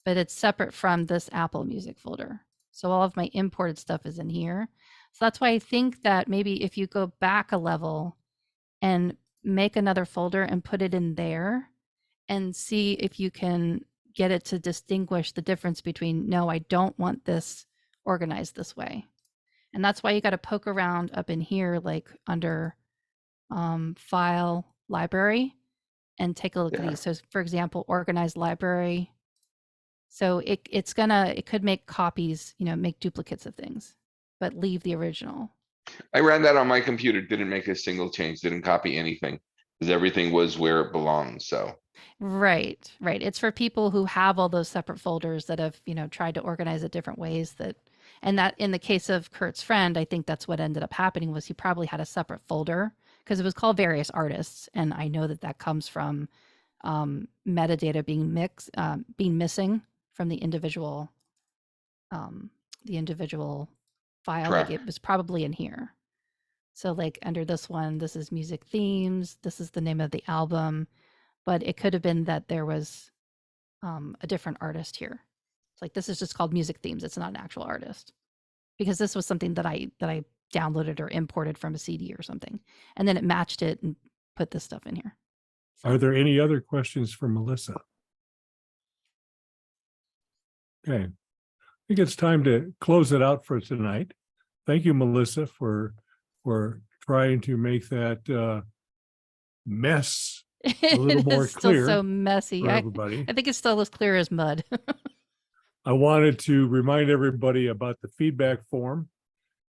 But it's separate from this Apple Music folder. So all of my imported stuff is in here. So that's why I think that maybe if you go back a level and make another folder and put it in there and see if you can get it to distinguish the difference between, no, I don't want this organized this way. And that's why you got to poke around up in here, like under file library, and take a look at Yeah. these. So for example, organized library. So it could make copies, make duplicates of things, but leave the original. I ran that on my computer, didn't make a single change, didn't copy anything, because everything was where it belongs, so. Right. It's for people who have all those separate folders that have, tried to organize it different ways and that in the case of Kurt's friend, I think that's what ended up happening was he probably had a separate folder because it was called various artists. And I know that comes from metadata being missing from the individual file. Like Track. it was probably in here. So like under this one, this is music themes. This is the name of the album. But it could have been that there was a different artist here. It's like this is just called music themes. It's not an actual artist because this was something that I downloaded or imported from a CD or something, and then it matched it and put this stuff in here. Are there any other questions for Melissa? Okay, I think it's time to close it out for tonight. Thank you, Melissa, for trying to make that mess a little more It's still clear so messy. for I everybody. think it's still as clear as mud. I wanted to remind everybody about the feedback form.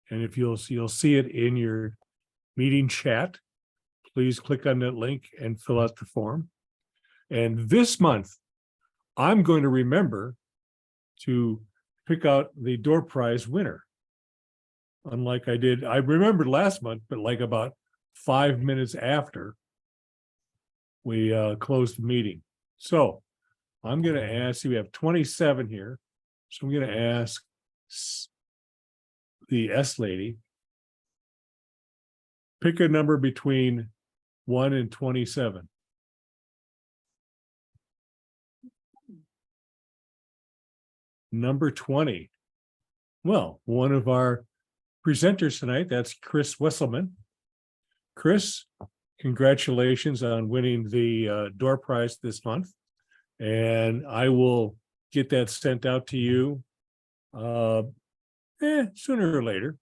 And if you'll see it in your meeting chat, please click on that link and fill out the form. And this month, I'm going to remember to pick out the door prize winner. Unlike I remembered last month, but like about 5 minutes after we closed the meeting. So I'm going to ask, we have 27 here. So I'm going to ask the S lady, pick a number between 1 and 27. Number 20. Well, one of our presenters tonight. That's Chris Wesselman. Chris, congratulations on winning the door prize this month. And I will get that sent out to you sooner or later.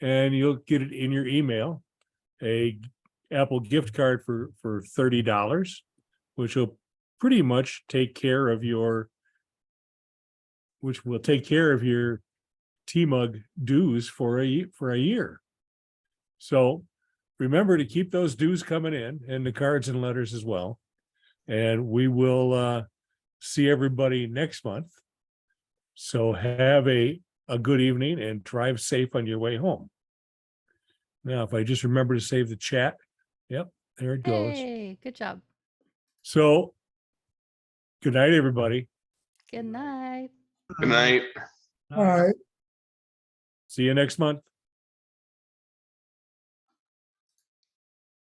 And you'll get it in your email, a Apple gift card for $30, which will pretty much take care of your TMUG dues for a year. So remember to keep those dues coming in, and the cards and letters as well. And we will see everybody next month. So have a good evening and drive safe on your way home. Now, if I just remember to save the chat. Yep, there it goes. Hey, good job. So good night, everybody. Good night. Good night. All right. See you next month.